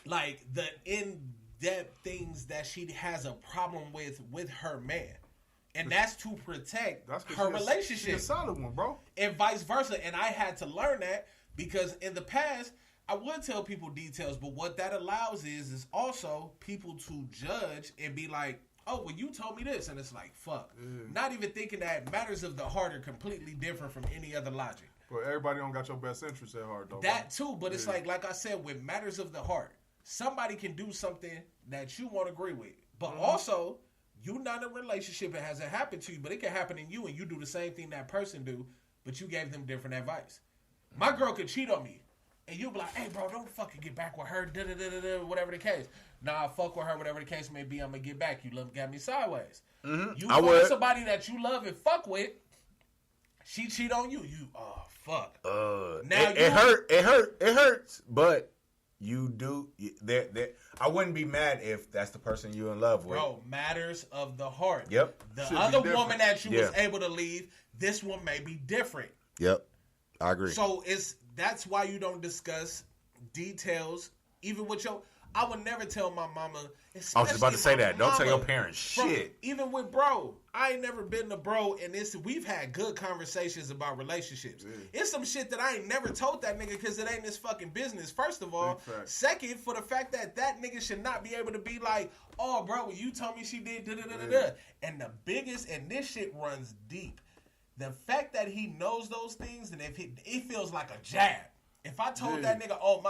A: like, the in-depth things that she has a problem with her man. And that's to protect
B: That's 'cause
A: her
B: she a
A: relationship.
B: solid one, bro.
A: And vice versa. And I had to learn that because in the past, I would tell people details, but what that allows is also people to judge and be like, oh, well, you told me this. And it's like, fuck. Not even thinking that matters of the heart are completely different from any other logic.
B: But everybody don't got your best interest at heart, though.
A: That too, but it's like I said, with matters of the heart, somebody can do something that you won't agree with. But also, you're not in a relationship, it hasn't happened to you, but it can happen in you and you do the same thing that person do, but you gave them different advice. My girl could cheat on me. And you'll be like, hey, bro, don't fucking get back with her, da-da-da-da-da, whatever the case. Nah, I fuck with her, whatever the case may be, I'm going to get back. You love got me sideways. You
C: I
A: find
C: would.
A: somebody that you love and fuck with, she cheat on you. You, oh, fuck. Now
C: It hurts, but you do. I wouldn't be mad if that's the person you're in love with.
A: Bro, matters of the heart.
C: Yep.
A: The
B: Should be
A: other
B: different.
A: woman that you was
C: Yeah.
A: able to leave, this one may be different.
C: Yep. I agree.
A: So that's why you don't discuss details, even with your. I would never tell my mama.
C: I was just about to say
A: especially
C: that.
A: my
C: Don't tell your
A: mama,
C: parents
A: from-
C: shit.
A: Even with bro, I ain't never been to bro, and we've had good conversations about relationships. It's some shit that I ain't never told that nigga because it ain't his fucking business. First of all,
B: Big fact.
A: second, for the fact that nigga should not be able to be like, oh, bro, well, you told me she did da da da da da. And the biggest, and this shit runs deep. The fact that he knows those things, and if it feels like a jab. If I told that nigga, oh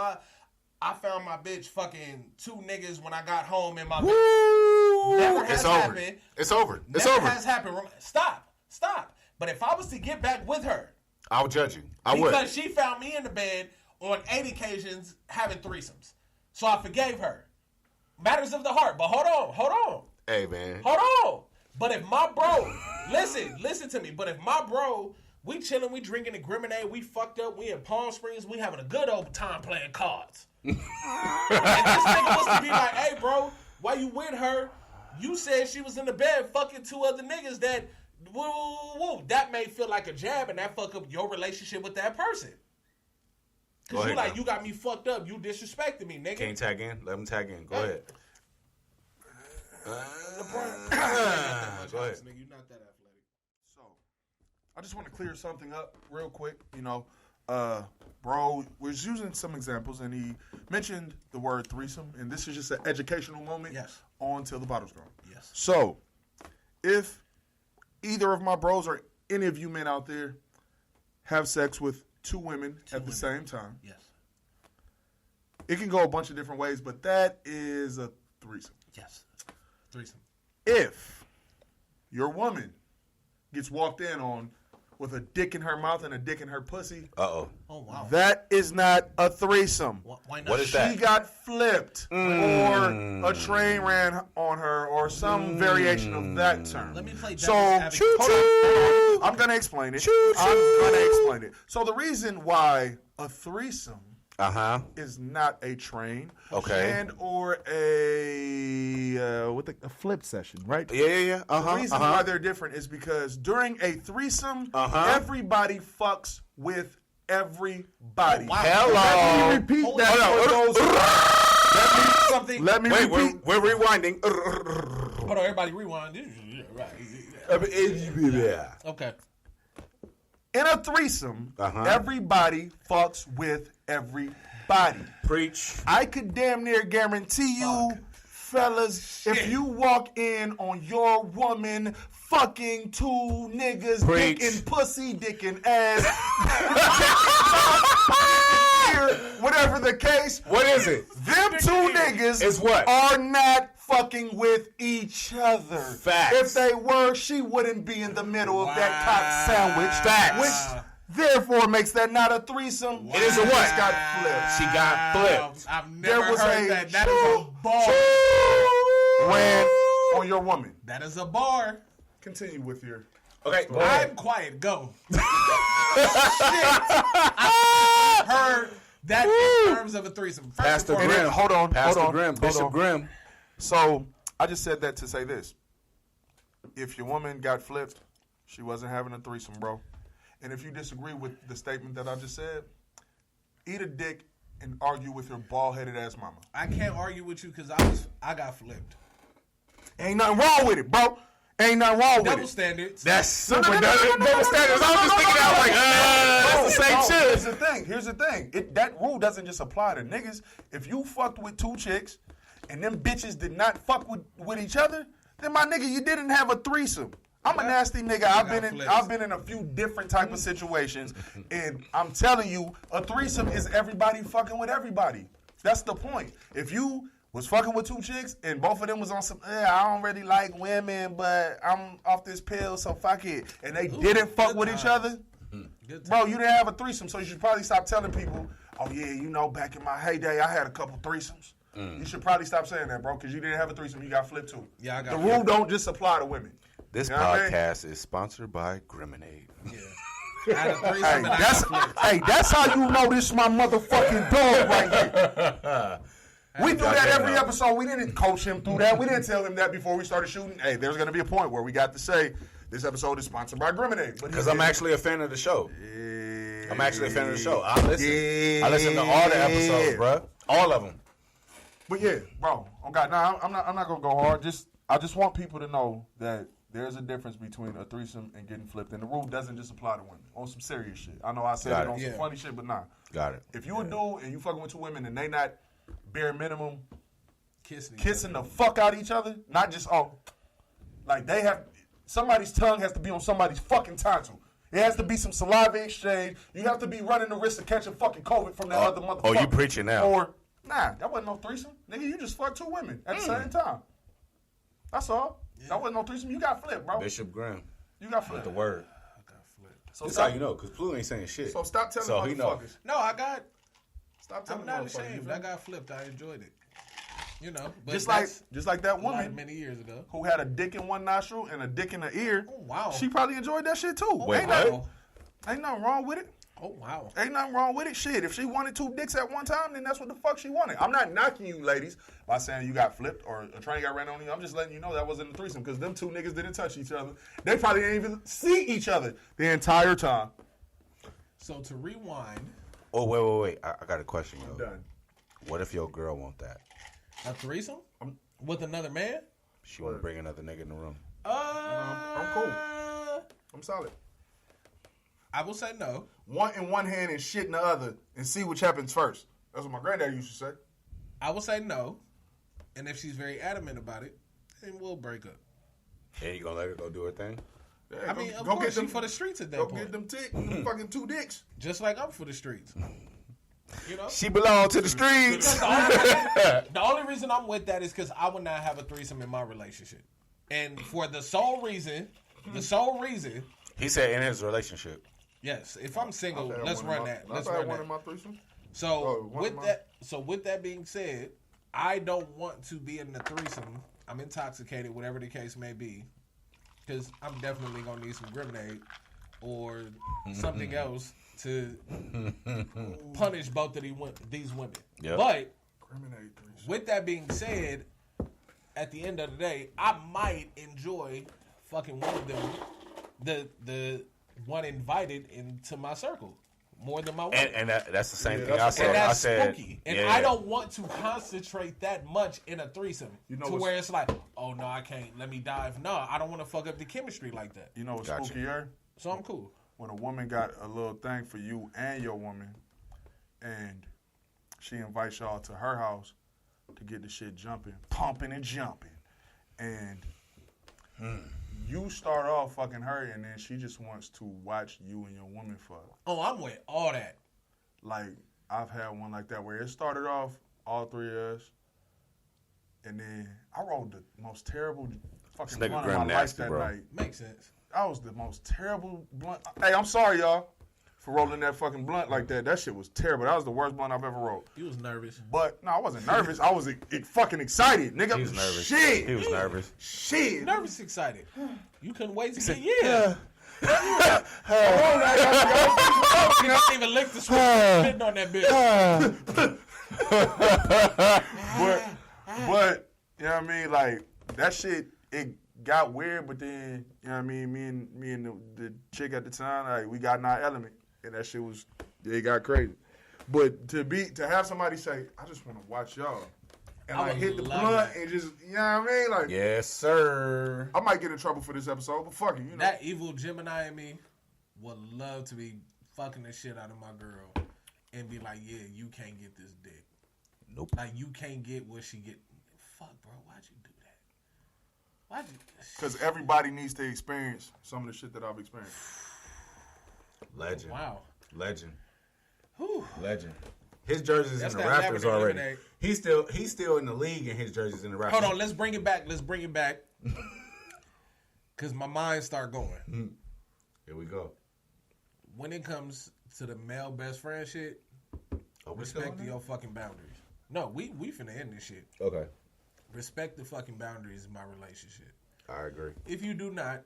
A: I found my bitch fucking 2 niggas when I got home in my
C: Woo!
A: Never has
C: It's over.
A: happened.
C: It's over. It's
A: never
C: over.
A: has happened. Stop. But if I was to get back with her,
C: I would judge you. I would.
A: because she found me in the bed on 8 occasions having threesomes, so I forgave her. Matters of the heart. But hold on.
C: Hey, man.
A: Hold on. But if my bro, listen to me. But if my bro, we chilling, we drinking a Grenade, we fucked up, we in Palm Springs, we having a good old time playing cards. And this nigga was to be like, hey, bro, why you with her? You said she was in the bed fucking 2 other niggas that, woo. That may feel like a jab, and that fuck up your relationship with that person.
C: Go
A: Because you
C: ahead,
A: like,
C: now.
A: you got me fucked up. You disrespected me, nigga.
C: Can't tag in? Let him tag in. Go ahead. Go ahead.
A: Nigga, you not that athletic.
B: So, I just want to clear something up real quick. You know, bro was using some examples, and he mentioned the word threesome, and this is just an educational moment.
A: Yes.
B: On till the bottle's gone.
A: Yes.
B: So, if either of my bros or any of you men out there have sex with 2 women at the same time,
A: Yes.
B: it can go a bunch of different ways, but that is a threesome.
A: Yes. Threesome.
B: If your woman gets walked in on with a dick in her mouth and a dick in her pussy.
C: Uh-oh.
A: Oh, wow.
B: That is not a threesome.
A: Why not?
C: What is that?
B: She got flipped, or a train ran on her, or some variation of that term.
A: Let me play devil's
B: So,
A: advocate.
B: hold on. I'm going to explain it. So the reason why a threesome is not a train,
C: Okay.
B: and or a flip session, right?
C: Yeah.
B: The reason why they're different is because during a threesome, everybody fucks with everybody.
A: Wow.
C: Hello.
B: Let me repeat that. Let me
C: Wait,
B: repeat.
C: we're rewinding.
A: Hold on, everybody rewind. Right. Okay.
B: In a threesome, everybody fucks with everybody.
C: Preach.
B: I could damn near guarantee you, fellas, if you walk in on your woman fucking two niggas,
C: Preach.
B: dick and pussy, dick and ass, whatever the case.
C: What is it?
B: Them two niggas
C: Is what?
B: are not fucking with each other.
C: Facts.
B: If they were, she wouldn't be in the middle of that cock sandwich.
C: Facts.
B: Which therefore makes that not a threesome.
C: It is a what?
B: She got flipped.
C: She got flipped.
A: I've never
B: There was
A: heard
B: a
A: that. That is a bar.
B: Ran on your woman.
A: That is a bar.
B: Continue with your...
C: Okay, go ahead.
A: I'm quiet. Go. Shit. I heard that in terms of a threesome. First
C: Pastor
A: and foremost,
C: Grimm.
B: Hold on.
C: Pastor
B: hold on,
C: Grimm.
B: hold
C: Bishop
B: on.
C: Grimm.
B: So, I just said that to say this. If your woman got flipped, she wasn't having a threesome, bro. And if you disagree with the statement that I just said, eat a dick and argue with your bald-headed ass mama.
A: I can't argue with you because I got flipped.
B: Ain't nothing wrong with it, bro. Ain't nothing wrong with
A: Double
B: it.
A: standards.
C: That's super double standards. I was just thinking out like, that's the same
B: Here's
C: shit.
B: the thing. Here's the thing. That rule doesn't just apply to niggas. If you fucked with two chicks and them bitches did not fuck with each other, then my nigga, you didn't have a threesome. I'm a nasty nigga. I've been in a few different type of situations, and I'm telling you, a threesome is everybody fucking with everybody. That's the point. If you was fucking with two chicks and both of them was on some, I don't really like women, but I'm off this pill, so fuck it, and they didn't fuck with each other, bro, you didn't have a threesome, so you should probably stop telling people, oh yeah, you know, back in my heyday, I had a couple threesomes. You should probably stop saying that, bro, because you didn't have a threesome, you got flipped too.
A: Yeah, I got
B: the
A: flipped.
B: rule don't just apply to women.
C: This
B: You know what I mean?
C: podcast is sponsored by Griminade.
A: I had a threesome
B: Hey,
A: and I got flipped.
B: that's how you know this is my motherfucking dog right here. We do that every episode. We didn't coach him through that. We didn't tell him that before we started shooting. Hey, there's going to be a point where we got to say, this episode is sponsored by Griminade.
C: Because I'm actually a fan of the show. I'm actually a fan of the show. I listen to all the episodes, bro. All of them.
B: But yeah, bro. Oh God, no, I'm not going to go hard. I just want people to know that there's a difference between a threesome and getting flipped. And the rule doesn't just apply to women. On some serious shit. I know I said
C: Got
B: it
C: it.
B: on some
A: Yeah.
B: funny shit, but nah.
C: Got it.
B: If you a dude and you fucking with two women and they not bare minimum
A: Kissing.
B: kissing the fuck out of each other, not just like they have, somebody's tongue has to be on somebody's fucking tonsil. It has to be some saliva exchange. You have to be running the risk of catching fucking COVID from that other motherfucker.
C: Oh, you preaching now.
B: Or, nah, that wasn't no threesome. Nigga, you just fucked two women at the same time. That's all. Yeah. That wasn't no threesome. You got flipped, bro.
C: Bishop Grimm.
B: You got flipped.
C: The word.
A: I got flipped.
B: So
C: That's
B: stop,
C: how you know, because Blue ain't saying shit.
B: So stop telling
C: So he know.
B: motherfuckers.
A: No, I got.
B: Stop telling
A: I'm not
B: motherfuckers.
A: ashamed. I got flipped. I enjoyed it. You know, but
B: Just
A: that's
B: like that
A: a lot
B: woman
A: many years ago.
B: who had a dick in one nostril and a dick in the ear.
A: Oh wow.
B: She probably enjoyed that shit too.
C: Wait,
B: ain't,
C: what?
B: nothing, ain't nothing wrong with it.
A: Oh wow.
B: Ain't nothing wrong with it. Shit, if she wanted two dicks at one time, then that's what the fuck she wanted. I'm not knocking you, ladies, by saying you got flipped or a train got ran on you. I'm just letting you know that wasn't a threesome because them two niggas didn't touch each other. They probably didn't even see each other the entire time.
A: So to rewind,
C: Oh, wait. I got a question, yo.
B: Done.
C: What if your girl want that?
A: a threesome with another man.
C: She want to bring another nigga in the room.
B: I'm cool. I'm solid.
A: I will say no.
B: One in one hand and shit in the other and see which happens first. That's what my granddad used to say.
A: I will say no. And if she's very adamant about it, then we'll break up.
C: And you gonna let her go do her thing?
B: Yeah,
A: I mean, of course, she for the streets at that
B: Go
A: point.
B: get them fucking two dicks.
A: Just like I'm for the streets. You know?
C: She belong to the streets.
A: The only reason I'm with that is because I would not have a threesome in my relationship. And for the sole reason,
C: He said in his relationship.
A: yes, if I'm single, let's run that. Let's run that.
B: In my threesome.
A: So with that being said, I don't want to be in the threesome. I'm intoxicated, whatever the case may be, because I'm definitely gonna need some grenade or something else to punish both of these women. Yep. But with that being said, at the end of the day, I might enjoy fucking one of them, the one invited into my circle, more than my wife.
C: And that's the same thing I said.
A: And that's
C: I said,
A: spooky. And I don't want to concentrate that much in a threesome to where it's like, oh, no, I can't. Let me dive. No, I don't want to fuck up the chemistry like that.
B: You know what's spookier?
A: So I'm cool.
B: When a woman got a little thing for you and your woman, and she invites y'all to her house to get the shit jumping, pumping and jumping, and you start off fucking her, and then she just wants to watch you and your woman fuck.
A: Oh, I'm with all that.
B: Like, I've had one like that where it started off, all three of us, and then I rolled the most terrible fucking blunt of my life that night.
A: Makes sense.
B: That was the most terrible blunt. Hey, I'm sorry, y'all, for rolling that fucking blunt like that. That shit was terrible. That was the worst blunt I've ever rolled.
A: You was nervous.
B: But, no, I wasn't nervous. I was fucking excited, nigga.
C: He was nervous.
B: Shit.
C: He was nervous.
B: Shit.
A: Nervous, excited. You couldn't wait to get You didn't even lick the switch spitting on that bitch.
B: But, you know what I mean? Like, that shit, it got weird, but then, you know what I mean? Me and the chick at the time, like, we got in our element. And that shit it got crazy. But to have somebody say, I just want to watch y'all. And I hit the blunt and just, you know what I mean? Like,
C: yes, sir.
B: I might get in trouble for this episode, but fuck it, you know.
A: That evil Gemini in me would love to be fucking the shit out of my girl and be like, yeah, you can't get this dick.
C: Nope.
A: Like, you can't get what she get. Fuck, bro, why'd you do that? Why'd you?
B: Because everybody needs to experience some of the shit that I've experienced.
C: Legend.
A: Wow.
C: Legend.
A: Whew.
C: Legend. His jersey's in the Raptors already. He's still in the league, and his jersey's in the Raptors.
A: Hold on, let's bring it back. Because my mind start going.
C: Here we go.
A: When it comes to the male best friend shit, respect your fucking boundaries. No, we finna end this shit.
C: Okay.
A: Respect the fucking boundaries in my relationship.
C: I agree.
A: If you do not,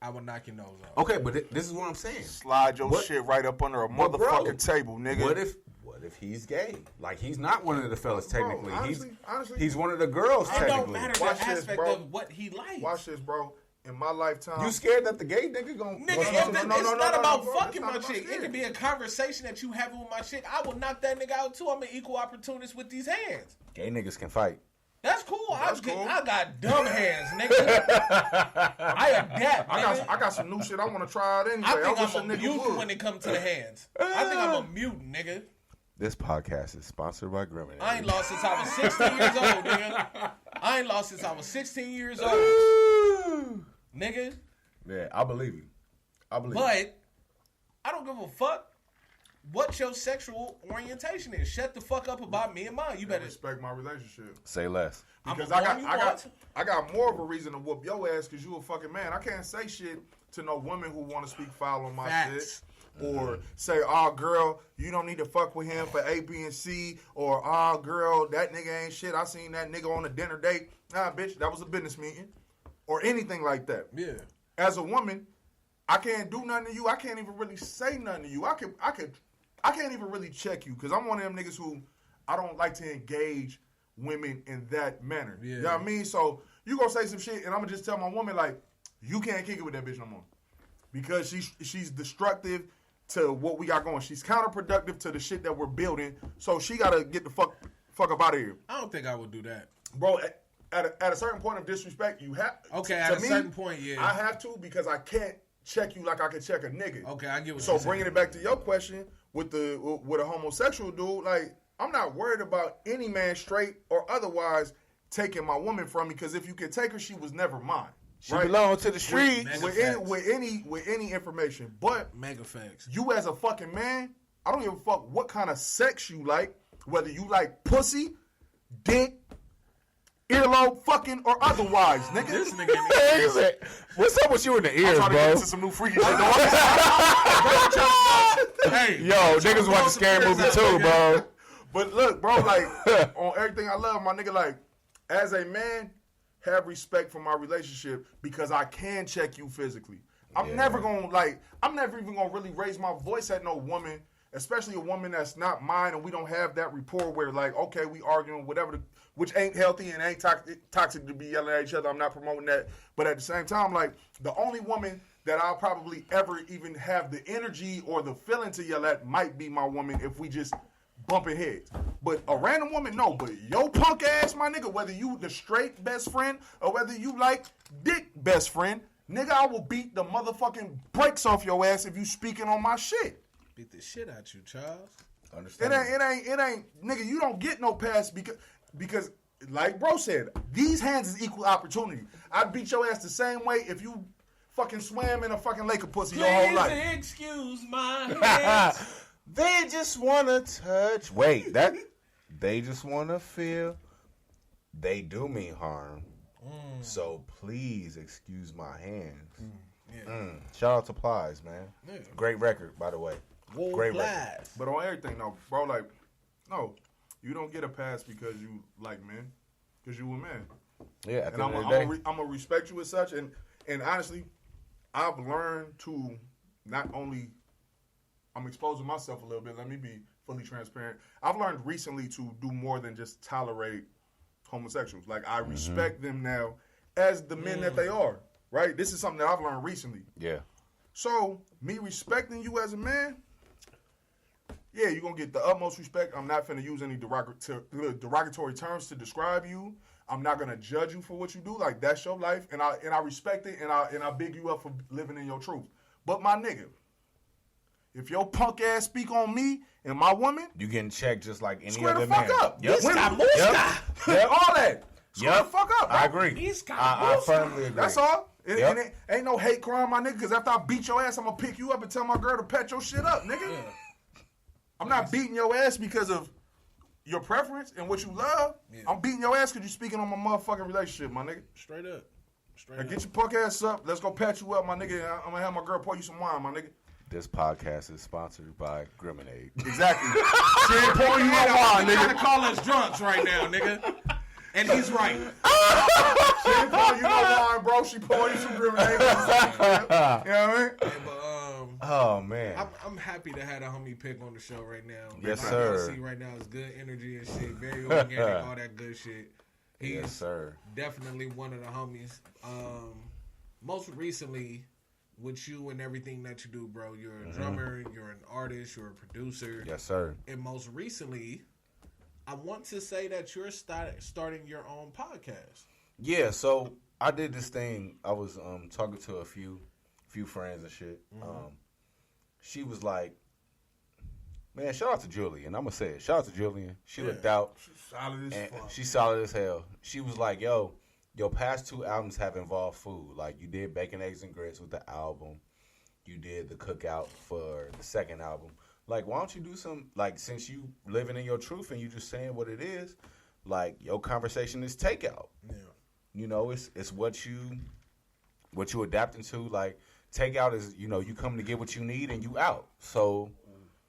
A: I will knock your nose off.
C: Okay, but this is what I'm saying.
B: Slide your shit right up under a motherfucking table, nigga.
C: What if he's gay? Like, he's not one of the fellas technically.
B: Honestly,
C: he's one of the girls technically.
A: It don't matter the aspect of what he likes.
B: Watch this, bro. In my lifetime,
C: you scared that the gay nigga gonna?
A: Nigga, it's not about fucking my chick. It could be a conversation that you having with my chick. I will knock that nigga out too. I'm an equal opportunist with these hands.
C: Gay niggas can fight.
A: That's cool. I got dumb hands, nigga. I adapt.
B: I got some new shit I want to try out anyway.
A: I think I'm a mutant when it comes to the hands. I think I'm a mutant, nigga.
C: This podcast is sponsored by Grimmin.
A: I ain't lost since I was 16 years old, nigga. I ain't lost since I was 16 years old. Nigga.
C: Yeah, I believe you.
A: But I don't give a fuck what your sexual orientation is. Shut the fuck up about me and mine. You better
B: respect my relationship.
C: Say less.
B: Because I got more of a reason to whoop your ass because you a fucking man. I can't say shit to no woman who want to speak foul on my shit. Or say, oh, girl, you don't need to fuck with him for A, B, and C. Or, oh, girl, that nigga ain't shit. I seen that nigga on a dinner date. Nah, bitch, that was a business meeting. Or anything like that.
A: Yeah.
B: As a woman, I can't do nothing to you. I can't even really say nothing to you. I can't even really check you because I'm one of them niggas who I don't like to engage women in that manner. Yeah. You know what I mean? So you gonna say some shit and I'm gonna just tell my woman, like, you can't kick it with that bitch no more. Because she's destructive to what we got going. She's counterproductive to the shit that we're building. So she gotta get the fuck up out of here.
A: I don't think I would do that.
B: Bro, at a certain point of disrespect, you have...
A: Okay, at a certain point, yeah.
B: I have to because I can't check you like I can check a nigga.
A: Okay, I get what you're
B: saying.
A: So
B: bringing it back to your question, with a homosexual dude, like, I'm not worried about any man, straight or otherwise, taking my woman from me because if you could take her, she was never mine.
C: She belonged to the streets.
B: With any information. But
A: mega facts.
B: You as a fucking man, I don't give a fuck what kind of sex you like, whether you like pussy, dick, earlobe, fucking, or otherwise, nigga.
A: This nigga.
C: What's up with you in the ears,
B: I'm trying to
C: bro?
B: get into some new freaky shit.
A: Hey,
C: Yo, niggas watch a scary movie too, bro.
B: But look, bro, like, on everything I love, my nigga, like, as a man, have respect for my relationship because I can check you physically. I'm never even gonna really raise my voice at no woman, especially a woman that's not mine and we don't have that rapport where, like, okay, we arguing, whatever, which ain't healthy and ain't toxic to be yelling at each other. I'm not promoting that. But at the same time, like, the only woman that I'll probably ever even have the energy or the feeling to yell at might be my woman if we just bumping heads. But a random woman, no. But yo punk ass, my nigga, whether you the straight best friend or whether you like dick best friend, nigga, I will beat the motherfucking brakes off your ass if you speaking on my shit.
A: Beat the shit out you, Charles.
C: Understand?
B: It ain't, nigga, you don't get no pass because like bro said, these hands is equal opportunity. I'd beat your ass the same way if you fucking swam in a fucking lake of pussy your whole life.
A: Please excuse my hands.
C: They just wanna touch. Wait, they just wanna feel. They do me harm. So please excuse my hands. Shout out to Plies, man.
A: Yeah.
C: Great record, by the way. Great record.
B: But on everything though, bro, like, no, you don't get a pass because you like men, because you a man.
C: Yeah, at
B: And
C: the end of the day.
B: I'm gonna respect you as such. And honestly, I've learned to not only, I'm exposing myself a little bit. Let me be fully transparent. I've learned recently to do more than just tolerate homosexuals. Like, I respect them now as the men that they are, right? This is something that I've learned recently.
C: Yeah.
B: So, me respecting you as a man, yeah, you're going to get the utmost respect. I'm not finna use any derogatory terms to describe you. I'm not going to judge you for what you do. Like, that's your life, and I respect it, and I big you up for living in your truth. But, my nigga, if your punk ass speak on me and my woman,
C: You getting checked just like any
B: square
C: other
B: the fuck
C: man.
B: up.
C: Yep. Yep.
B: All that. Square the fuck up.
C: I
B: bro.
C: agree. I firmly agree.
B: That's all. And
C: Yep.
B: it ain't no hate crime, my nigga, because after I beat your ass, I'm going to pick you up and tell my girl to pat your shit up, nigga.
A: Yeah.
B: I'm not beating your ass because of your preference and what you love.
A: Yeah.
B: I'm beating your ass because you're speaking on my motherfucking relationship, my nigga.
A: Straight up.
B: Now get your punk ass up. Let's go pat you up, my nigga. I'm going to have my girl pour you some wine, my nigga.
C: This podcast is sponsored by Griminade.
B: Exactly. She ain't pouring you no wine,
A: He's trying to
B: nigga.
A: call us drunks right now, nigga. And he's right.
B: She ain't pouring you no wine, bro. She pouring you some grenade. You know what I mean?
A: Yeah, but,
C: Oh man.
A: I'm happy to have the homie Pick on the show right now.
C: Yes,
A: Like
C: sir.
A: y'all see right now is good energy and shit, very organic, all that good shit. He's
C: Yes, sir.
A: definitely one of the homies. Most recently, with you and everything that you do, bro, you're a drummer, you're an artist, you're a producer.
C: Yes, sir.
A: And most recently, I want to say that you're starting your own podcast.
C: Yeah, so I did this thing. I was talking to a few friends and shit. She was like, man, shout out to Julian. I'm going to say it. Shout out to Julian. She looked out.
B: She's solid as
C: And
B: fuck.
C: she's solid as hell. She was like, yo, your past 2 albums have involved food. Like, you did Bacon, Eggs, and Grits with the album. You did the cookout for the second album. Like, why don't you do some, like, since you living in your truth and you just saying what it is, like, your conversation is takeout.
A: Yeah.
C: You know, it's what you adapting to. Like, takeout is, you know, you come to get what you need and you out. So,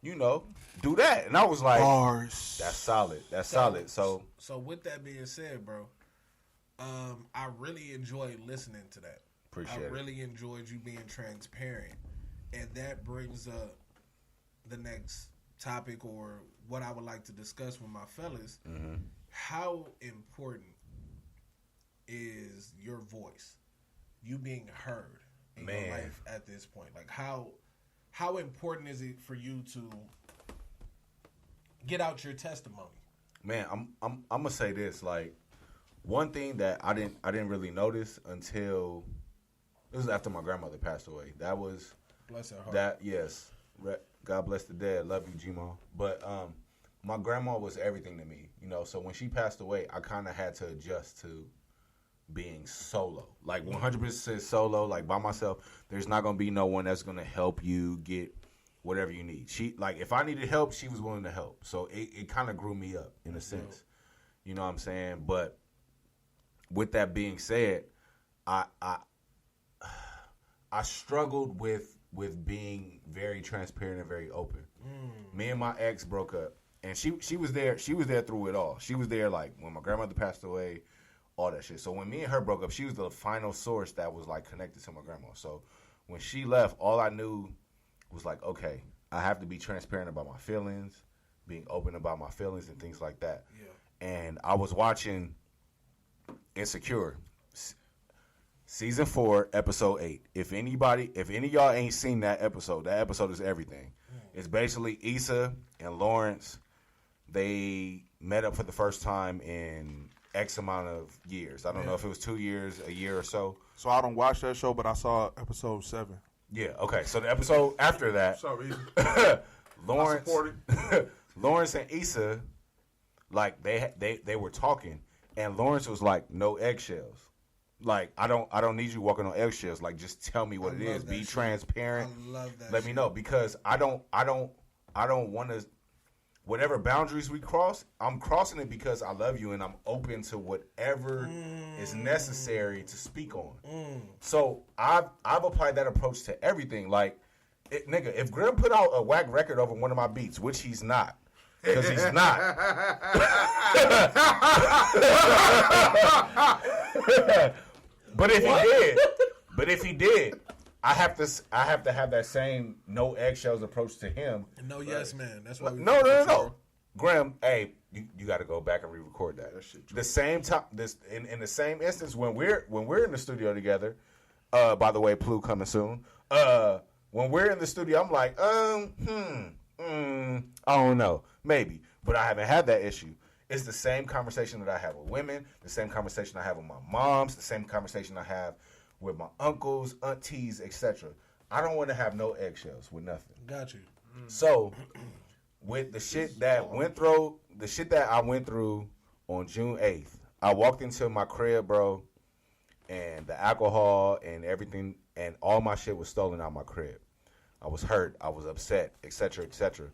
C: you know, do that. And I was like,
B: Bars.
C: that's solid. That's solid. So
A: with that being said, bro, I really enjoyed listening to that.
C: Appreciate it.
A: I really enjoyed you being transparent. And that brings up the next topic, or what I would like to discuss with my fellas. How important is your voice, you being heard in your life at this point? Like, how important is it for you to get out your testimony?
C: Man, I'm gonna say this. Like, one thing that I didn't really notice until it was after my grandmother passed away. That was
A: Bless her heart.
C: that. Yes, God bless the dead. Love you, G-Mo. But my grandma was everything to me. You know, so when she passed away, I kind of had to adjust to being solo, like 100% solo, like by myself. There's not gonna be no one that's gonna help you get whatever you need. She, like, if I needed help, she was willing to help. So it kind of grew me up in a sense. You know what I'm saying? But with that being said, I struggled with being very transparent and very open. Me and my ex broke up, and she was there. She was there through it all. She was there like when my grandmother passed away, all that shit. So when me and her broke up, she was the final source that was like connected to my grandma. So when she left, all I knew was like, okay, I have to be transparent about my feelings, being open about my feelings and things like that. Yeah. And I was watching Insecure, season 4, episode 8. If any of y'all ain't seen that episode is everything. It's basically Issa and Lawrence. They met up for the first time in X amount of years. I don't know if it was 2 years, a year or so.
B: So I don't watch that show, but I saw episode 7.
C: Yeah, okay. So the episode after that, Lawrence and Issa, like they were talking, and Lawrence was like, "No eggshells. Like I don't need you walking on eggshells. Like just tell me what it is. Be transparent.
A: I love that.
C: Let me know because I don't want to. Whatever boundaries we cross, I'm crossing it because I love you and I'm open to whatever is necessary to speak on. So I've applied that approach to everything. Like, nigga, if Grim put out a whack record over one of my beats, which he's not, because he's not. But if he did, I have to have that same no eggshells approach to him.
A: No, yes, man. That's why.
C: No. Graham, hey, you got to go back and re-record that. The same time, in the same instance when we're in the studio together. By the way, Plu coming soon. When we're in the studio, I'm like, I don't know, maybe, but I haven't had that issue. It's the same conversation that I have with women, the same conversation I have with my moms, the same conversation I have with my uncles, aunties, etc. I don't want to have no eggshells with nothing.
A: Got you.
C: So, with the shit that I went through on June 8th, I walked into my crib, bro, and the alcohol and everything and all my shit was stolen out of my crib. I was hurt. I was upset, etc., etc.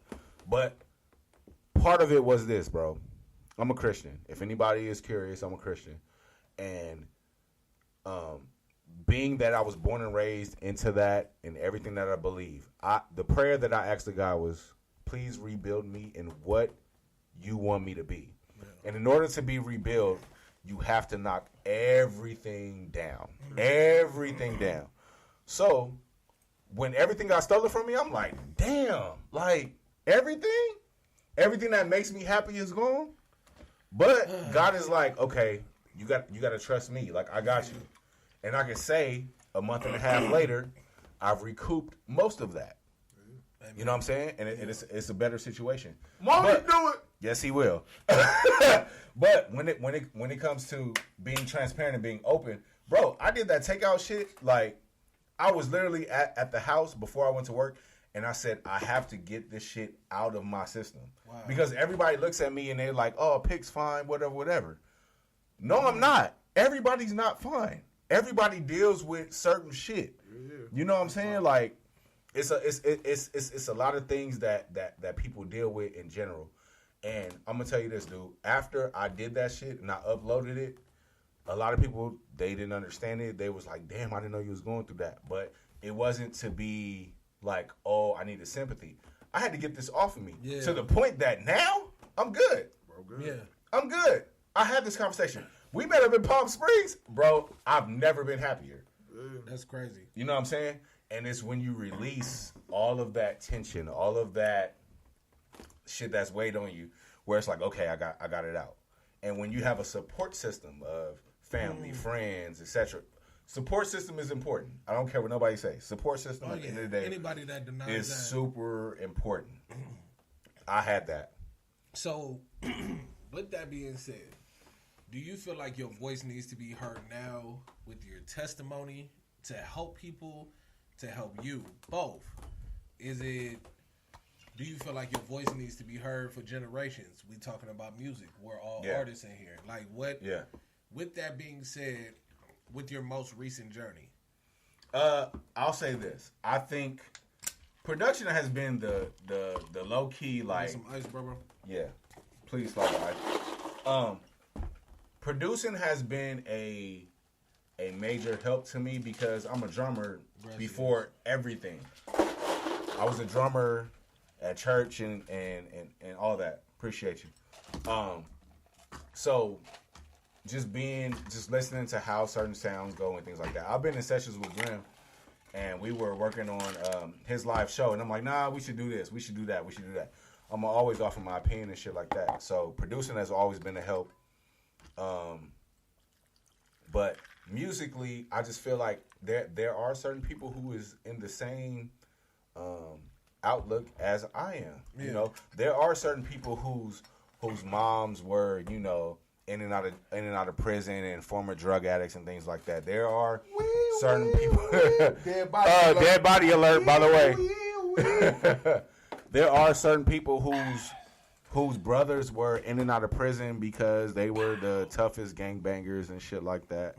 C: But part of it was this, bro. I'm a Christian. If anybody is curious, I'm a Christian. And being that I was born and raised into that and everything that I believe, the prayer that I asked the God was, please rebuild me in what you want me to be. Yeah. And in order to be rebuilt, you have to knock everything down. Everything down. So, when everything got stolen from me, I'm like, damn, like, everything that makes me happy is gone. But God is like, okay, you got to trust me. Like, I got you. And I can say a month and a half later, I've recouped most of that. You know what I'm saying? And it's a better situation.
B: Mommy, do it.
C: Yes, he will. But when it comes to being transparent and being open, bro, I did that takeout shit. Like, I was literally at the house before I went to work, and I said, I have to get this shit out of my system. Wow. Because everybody looks at me and they're like, oh, Pick's fine, whatever. No, I'm not. Everybody's not fine. Everybody deals with certain shit. Yeah. You know what I'm saying? Like, it's a lot of things that people deal with in general. And I'm gonna tell you this, dude. After I did that shit and I uploaded it, a lot of people, they didn't understand it. They was like, damn, I didn't know you was going through that. But it wasn't to be like, oh, I needed sympathy. I had to get this off of me to the point that now I'm good.
B: Bro, good.
A: Yeah,
C: I'm good. I had this conversation. We met up in Palm Springs, bro. I've never been happier.
A: That's crazy.
C: You know what I'm saying? And it's when you release all of that tension, all of that shit that's weighed on you, where it's like, okay, I got it out. And when you have a support system of family, friends, etc., support system is important. I don't care what nobody says. Support system at the end of the day,
A: anybody that denies
C: is
A: that,
C: super important. I had that.
A: So, with that being said, do you feel like your voice needs to be heard now with your testimony to help people, to help you? Both. Do you feel like your voice needs to be heard for generations? We talking about music. We're all artists in here. Like, what? Yeah. With that being said, with your most recent journey?
C: I'll say this. I think production has been the low key, like,
A: some ice, bro.
C: Yeah. Please slide the ice. producing has been a major help to me because I'm a drummer before everything. I was a drummer at church and all that. Appreciate you. So just listening to how certain sounds go and things like that. I've been in sessions with Grim, and we were working on his live show, and I'm like, nah, we should do this, we should do that, we should do that. I'm always offer my opinion and shit like that. So producing has always been a help. But musically, I just feel like there are certain people who is in the same outlook as I am. Yeah. You know, there are certain people whose moms were, you know, in and out of prison and former drug addicts and things like that. There are certain people. Dead body alert, by the way. There are certain people whose brothers were in and out of prison because they were the toughest gangbangers and shit like that.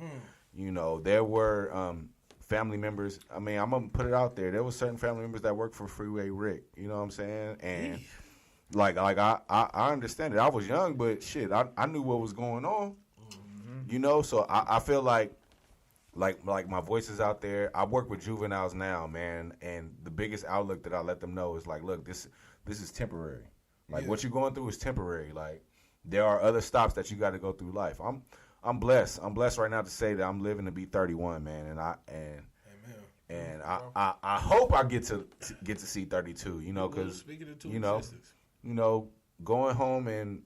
C: You know, there were family members. I mean, I'm gonna put it out there. There were certain family members that worked for Freeway Rick. You know what I'm saying? And like I understand it. I was young, but shit, I knew what was going on. You know, so I feel like my voice is out there. I work with juveniles now, man, and the biggest outlook that I let them know is like, look, this is temporary. Like what you're going through is temporary. Like there are other stops that you got to go through life. I'm blessed. I'm blessed right now to say that I'm living to be 31, man, and I hope I get to see 32. You know, because you know, going home and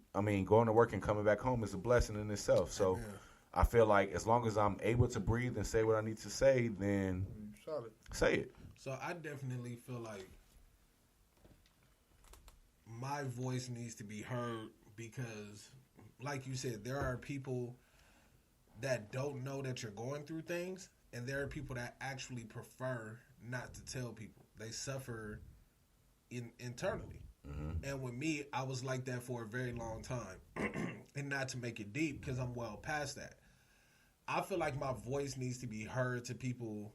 C: going to work and coming back home is a blessing in itself. So. Amen. I feel like as long as I'm able to breathe and say what I need to say, then say it.
A: So I definitely feel like my voice needs to be heard because, like you said, there are people that don't know that you're going through things, and there are people that actually prefer not to tell people. They suffer internally. Mm-hmm. And with me, I was like that for a very long time. And not to make it deep, because I'm well past that. I feel like my voice needs to be heard to people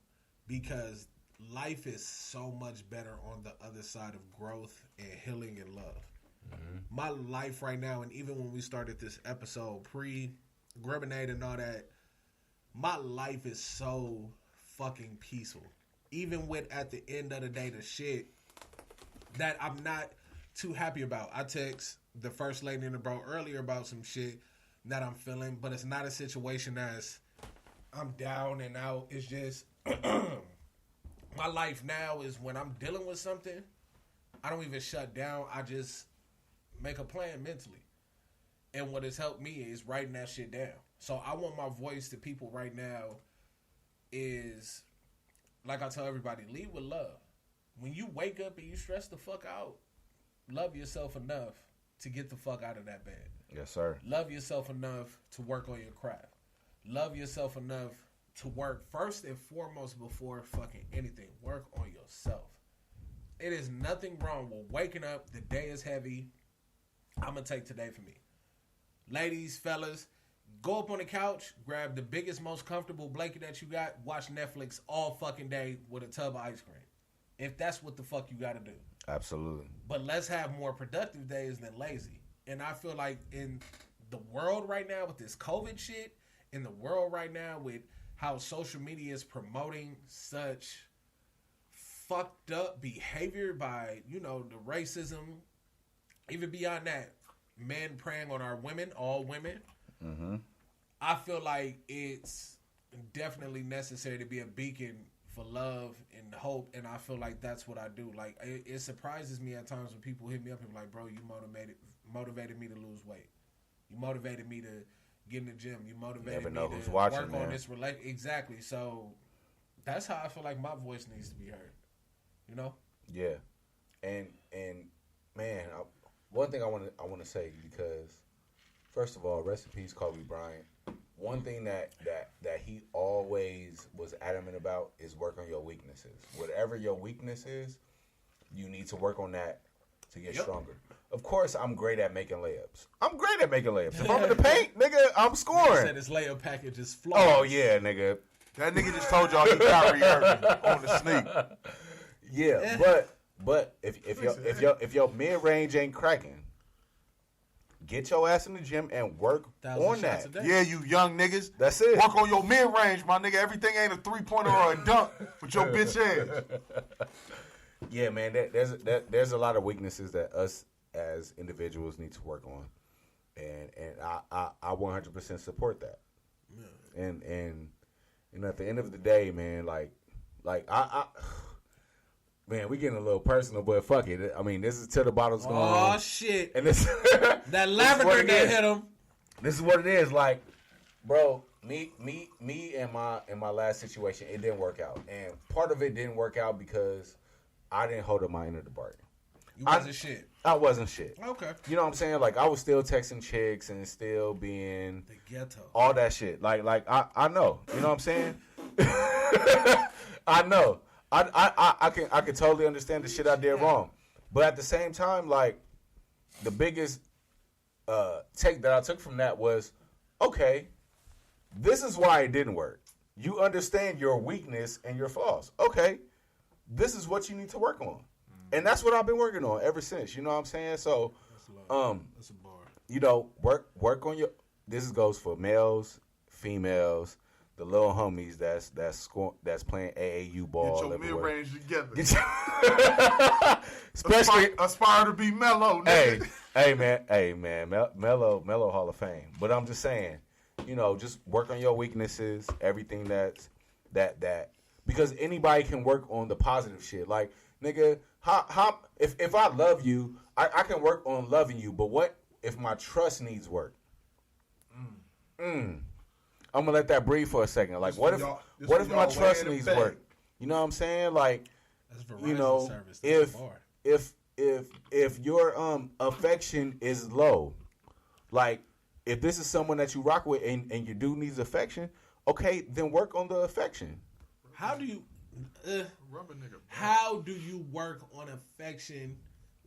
A: because life is so much better on the other side of growth and healing and love. Mm-hmm. My life right now, and even when we started this episode, pre-Grebinade and all that, my life is so fucking peaceful. Even with, at the end of the day, the shit that I'm not too happy about. I text the first lady in the bro earlier about some shit that I'm feeling, but it's not a situation that's I'm down and out. It's just my life now is when I'm dealing with something, I don't even shut down. I just make a plan mentally. And what has helped me is writing that shit down. So I want my voice to people right now is, like I tell everybody, lead with love. When you wake up and you stress the fuck out, love yourself enough to get the fuck out of that bed.
C: Yes, sir.
A: Love yourself enough to work on your craft. Love yourself enough to work first and foremost before fucking anything. Work on yourself. It is nothing wrong with waking up. The day is heavy. I'm going to take today for me. Ladies, fellas, go up on the couch, grab the biggest, most comfortable blanket that you got, watch Netflix all fucking day with a tub of ice cream. If that's what the fuck you got to do.
C: Absolutely.
A: But let's have more productive days than lazy. And I feel like in the world right now with this COVID shit, in the world right now with how social media is promoting such fucked up behavior by, you know, the racism, even beyond that, men preying on our women, all women. Mm-hmm. I feel like it's definitely necessary to be a beacon for love and hope, and I feel like that's what I do. Like, it surprises me at times when people hit me up and be like, bro, you motivated me to lose weight. You motivated me to get in the gym. You motivated me to work on this relationship. Exactly. So that's how I feel like my voice needs to be heard. You know?
C: Yeah. And man, one thing I want to say, because first of all, rest in peace, Kobe Bryant. One thing that he always was adamant about is work on your weaknesses. Whatever your weakness is, you need to work on that to get stronger. Of course, I'm great at making layups. If I'm in the paint, nigga, I'm scoring.
A: He said his layup package is flawless.
C: Oh, yeah, nigga.
B: That nigga just told y'all he Kyrie Irving on the sneak.
C: Yeah, but if your mid range ain't cracking, get your ass in the gym and work
A: 1,000
C: on
A: shots
C: that.
A: a day.
B: Yeah, you young niggas.
C: That's it.
B: Work on your mid-range, my nigga. Everything ain't a three-pointer or a dunk with your bitch ass.
C: Yeah, man. There's a lot of weaknesses that us as individuals need to work on, and I 100% support that. Yeah. And at the end of the day, man, like I man, we getting a little personal, but fuck it. I mean, this is till the bottle's gone.
A: Oh shit!
C: And this
A: that lavender that hit him.
C: This is what it is. Like, bro, me, and my last situation, it didn't work out, and part of it didn't work out because I didn't hold up my end of the bargain.
A: You wasn't shit.
C: I wasn't shit.
A: Okay.
C: You know what I'm saying? Like, I was still texting chicks and still being
A: the ghetto.
C: All that shit. Like I know. You know what I'm saying? I know. I can totally understand the shit I did wrong. But at the same time, like, the biggest take that I took from that was, okay, this is why it didn't work. You understand your weakness and your flaws. Okay, this is what you need to work on. And that's what I've been working on ever since. You know what I'm saying? So,
A: that's a bar.
C: You know, work on your. This goes for males, females, the little homies that's playing AAU ball.
B: Get your mid-range together.
C: Especially
B: aspire to be mellow. Nigga.
C: Hey man, mellow Hall of Fame. But I'm just saying, you know, just work on your weaknesses. Everything that because anybody can work on the positive shit. Like, nigga, how if I love you, I can work on loving you. But what if my trust needs work? I'm gonna let that breathe for a second. Like, what if my trust needs work? You know what I'm saying? Like, you know, if your affection is low, like, if this is someone that you rock with and your dude needs affection, okay, then work on the affection.
A: How do you work on affection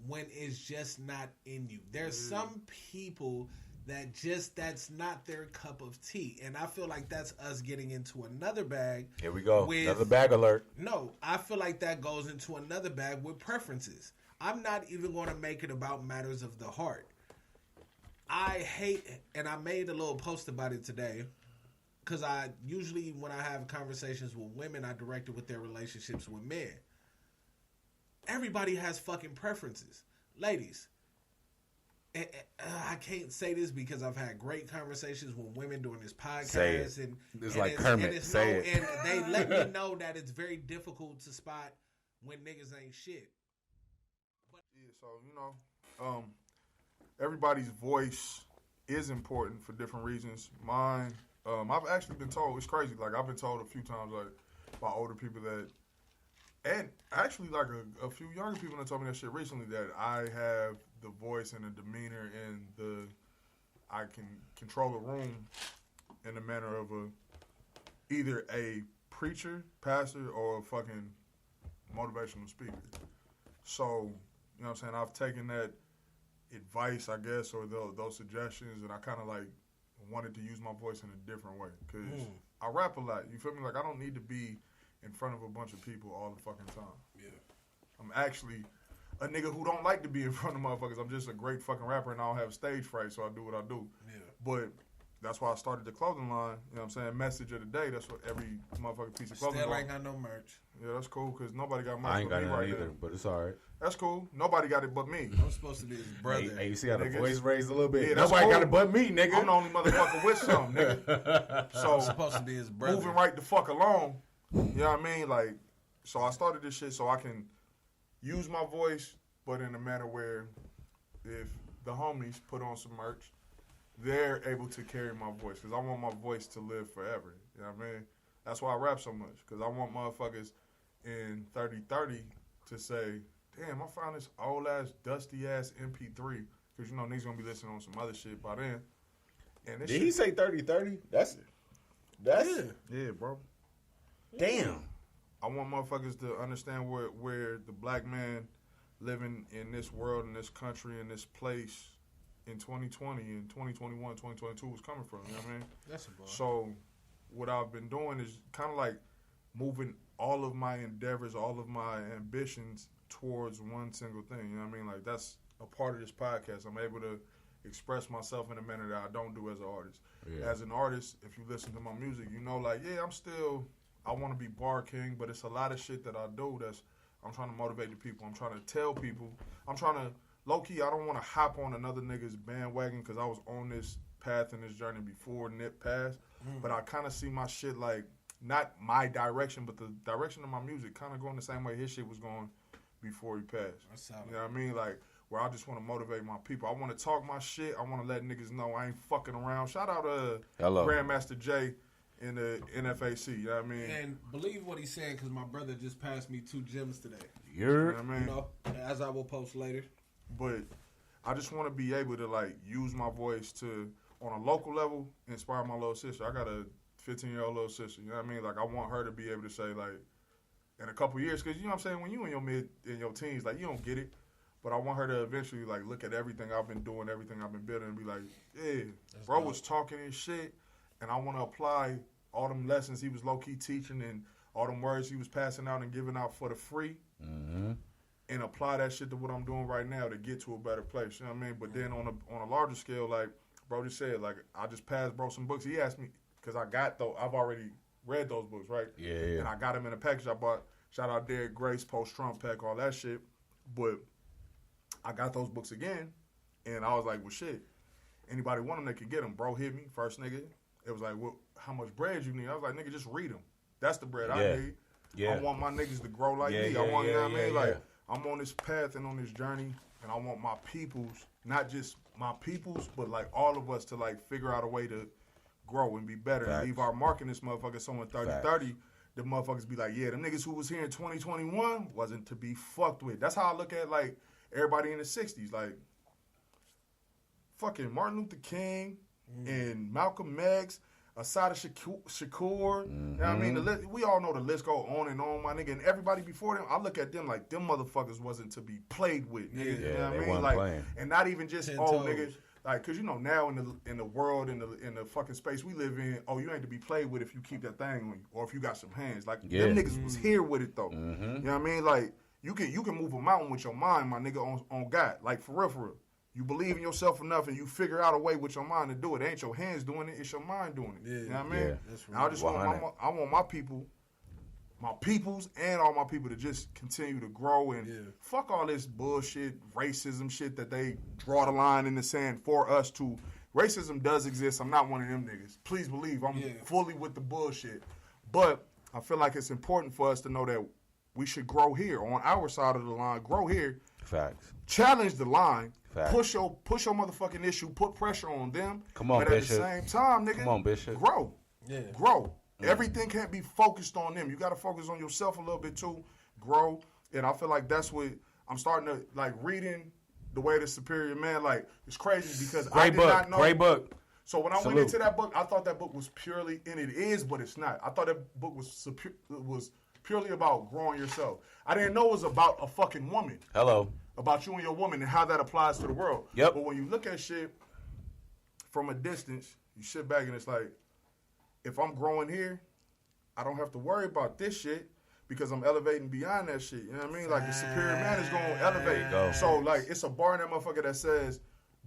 A: when it's just not in you? There's some people that's not their cup of tea, and I feel like that's us getting into another bag.
C: Here we go, another bag alert.
A: No, I feel like that goes into another bag with preferences. I'm not even going to make it about matters of the heart. I hate, and I made a little post about it today, because I usually, when I have conversations with women, I direct it with their relationships with men. Everybody has fucking preferences. Ladies, I can't say this because I've had great conversations with women during this podcast. And
C: it's like Kermit, say it.
A: And they let me know that it's very difficult to spot when niggas ain't shit.
B: Yeah, so, you know, everybody's voice is important for different reasons. Mine, I've actually been told, it's crazy, like, I've been told a few times, like, by older people that, and actually, like, a few younger people that told me that shit recently, that I have the voice and the demeanor and I can control a room in the manner of either a preacher, pastor, or a fucking motivational speaker. So, you know what I'm saying, I've taken that advice, I guess, or those suggestions, and I kind of, like, wanted to use my voice in a different way, because I rap a lot, you feel me? Like, I don't need to be in front of a bunch of people all the fucking time.
A: Yeah.
B: I'm actually a nigga who don't like to be in front of motherfuckers. I'm just a great fucking rapper, and I don't have stage fright, so I do what I do.
A: Yeah.
B: But that's why I started the clothing line. You know what I'm saying? Message of the day. That's what every motherfucking piece of clothing.
A: Still ain't got no merch.
B: Yeah, that's cool, because nobody got merch.
C: I ain't got it
B: right
C: either,
B: now.
C: but it's all right.
B: That's cool. Nobody got it but me.
A: I'm supposed to be his brother.
C: Hey, you see how the
B: Niggas.
C: voice raised a little bit?
B: Yeah, that's
C: Nobody
B: cool.
C: got it but me, nigga.
B: I'm the only motherfucker with something, nigga. So
A: I'm supposed to be his brother.
B: moving right the fuck along. You know what I mean? Like, so I started this shit so I can use my voice, but in a manner where if the homies put on some merch, they're able to carry my voice, because I want my voice to live forever. You know what I mean? That's why I rap so much, because I want motherfuckers in 3030 to say, damn, I found this old-ass, dusty-ass MP3, because, you know, niggas going to be listening on some other shit by then. And this
C: Did he say 30-30? That's
B: yeah, bro.
C: Damn.
B: I want motherfuckers to understand where the black man living in this world, in this country, in this place in 2020, in 2021, 2022 was coming from. You know what I mean?
A: That's a bar.
B: So what I've been doing is kind of like moving all of my endeavors, all of my ambitions towards one single thing. You know what I mean? Like, that's a part of this podcast. I'm able to express myself in a manner that I don't do as an artist.
C: Yeah.
B: As an artist, if you listen to my music, you know, like, yeah, I want to be bar king, but it's a lot of shit that I do I'm trying to motivate the people. I'm trying to tell people. I'm trying to, low-key, I don't want to hop on another nigga's bandwagon because I was on this path and this journey before Nip passed. But I kind of see my shit like, not my direction, but the direction of my music kind of going the same way his shit was going before he passed. You know what I mean? Like, where I just want to motivate my people. I want to talk my shit. I want to let niggas know I ain't fucking around. Shout out Grandmaster J in the NFAC. You know what I mean?
A: And believe what he said, because my brother just passed me 2 gems today.
B: You know what I mean?
A: You know, as I will post later.
B: But I just want to be able to, like, use my voice to, on a local level, inspire my little sister. I got a 15-year-old little sister. You know what I mean? Like, I want her to be able to say, like, in a couple years, because, you know what I'm saying, when you in your teens, like, you don't get it. But I want her to eventually, like, look at everything I've been doing, everything I've been building, and be like, yeah, that's bro dope. Was talking his shit, and I want to apply all them lessons he was low-key teaching and all them words he was passing out and giving out for the free, and apply that shit to what I'm doing right now to get to a better place. You know what I mean? But then on a larger scale, like bro just said, like, I just passed bro some books. He asked me, because I've already read those books, right?
C: Yeah.
B: And I got them in a package. I bought, shout out Derek Grace, post-Trump pack, all that shit. But I got those books again, and I was like, well, shit, anybody want them, they can get them. Bro hit me, first nigga. It was like, well, how much bread you need? I was like, nigga, just read them. That's the bread I need. Yeah. I want my niggas to grow like me. I want, you know what I mean? Like, I'm on this path and on this journey, and I want my peoples, not just my peoples, but, like, all of us to, like, figure out a way to grow and be better and leave our mark in this motherfucker. So in 30-30, the motherfuckers be like, yeah, them niggas who was here in 2021 wasn't to be fucked with. That's how I look at, like, everybody in the 60s. Like, fucking Martin Luther King and Malcolm X, Assata Shakur. You know what I mean? We all know the list go on and on, my nigga. And everybody before them, I look at them like them motherfuckers wasn't to be played with, nigga.
C: Yeah,
B: you know what I mean? Like, playing. And not even just, nigga. Like, cause you know now in the world in the fucking space we live in, you ain't to be played with if you keep that thing on you or if you got some hands. Like them niggas was here with it though. You know what I mean? Like you can move a mountain with your mind, my nigga, on God. Like for real. You believe in yourself enough and you figure out a way with your mind to do it. It ain't your hands doing it, it's your mind doing it. You know what I mean? That's right. I just want my people, my peoples and all my people to just continue to grow and fuck all this bullshit, racism shit that they draw the line in the sand for us to. Racism does exist. I'm not one of them niggas. Please believe I'm fully with the bullshit. But I feel like it's important for us to know that we should grow here on our side of the line. Grow here.
C: Facts.
B: Challenge the line. Facts. Push your motherfucking issue. Put pressure on them.
C: Come on,
B: but
C: Bishop.
B: At the same time, nigga,
C: come on, Bishop.
B: Grow. Yeah. Grow. Everything can't be focused on them. You got to focus on yourself a little bit too. Grow. And I feel like that's what I'm starting to, like, reading The Way of the Superior Man. Like, it's crazy because I did not know.
C: Great book.
B: So when I went into that book, I thought that book was purely, and it is, but it's not. I thought that book was purely about growing yourself. I didn't know it was about a fucking woman.
C: Hello.
B: About you and your woman and how that applies to the world.
C: Yep.
B: But when you look at shit from a distance, you sit back and it's like, if I'm growing here, I don't have to worry about this shit because I'm elevating beyond that shit. You know what I mean? Like, the superior man is going to elevate. So, like, it's a bar in that motherfucker that says,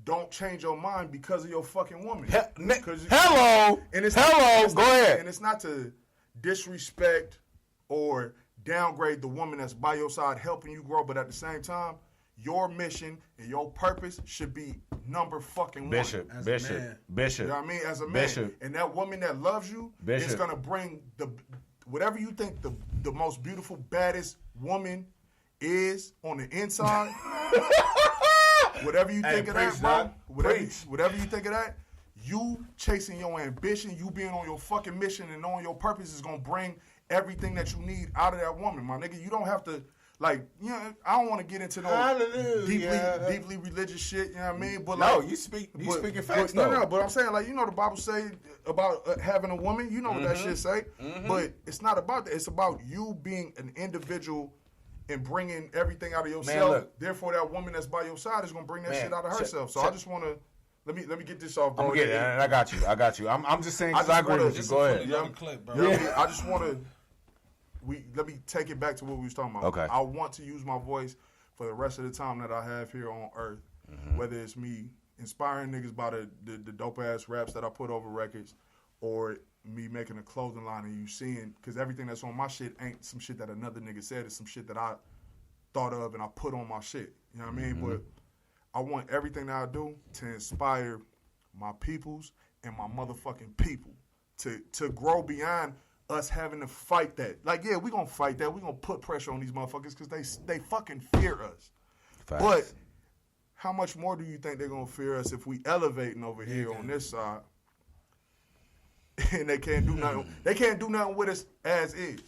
B: don't change your mind because of your fucking woman.
C: Hello.
B: And it's
C: Go ahead.
B: And it's not to disrespect or downgrade the woman that's by your side helping you grow, but at the same time, your mission and your purpose should be number fucking one.
C: Bishop.
B: You know what I mean? As a man.
C: Bishop.
B: And that woman that loves you is going to bring whatever you think the most beautiful, baddest woman is on the inside. Whatever you think of that, bro. Whatever you think of that, you chasing your ambition, you being on your fucking mission and knowing your purpose is going to bring everything that you need out of that woman, my nigga. You don't have to, like, you know, I don't want to get into no deeply religious shit, you know what I mean? But
C: no, you speaking facts, though.
B: No, but I'm saying, like, you know the Bible say about having a woman, you know what that shit say, but it's not about that. It's about you being an individual and bringing everything out of yourself. Man, therefore, that woman that's by your side is going to bring that shit out of herself. So I just want to, let me get this off, bro.
C: I'm getting it, and I got you. I'm just saying because I agree with you. Go ahead.
B: I just want to, let me take it back to what we was talking about.
C: Okay.
B: I want to use my voice for the rest of the time that I have here on Earth, whether it's me inspiring niggas by the dope ass raps that I put over records, or me making a clothing line and you seeing, because everything that's on my shit ain't some shit that another nigga said. It's some shit that I thought of and I put on my shit. You know what I mean? But I want everything that I do to inspire my peoples and my motherfucking people to grow beyond us having to fight that. Like, yeah, we gonna fight that. We gonna put pressure on these motherfuckers because they fucking fear us.
C: Facts.
B: But how much more do you think they're gonna fear us if we elevating over here on this side? And they can't do nothing. They can't do nothing with us as is.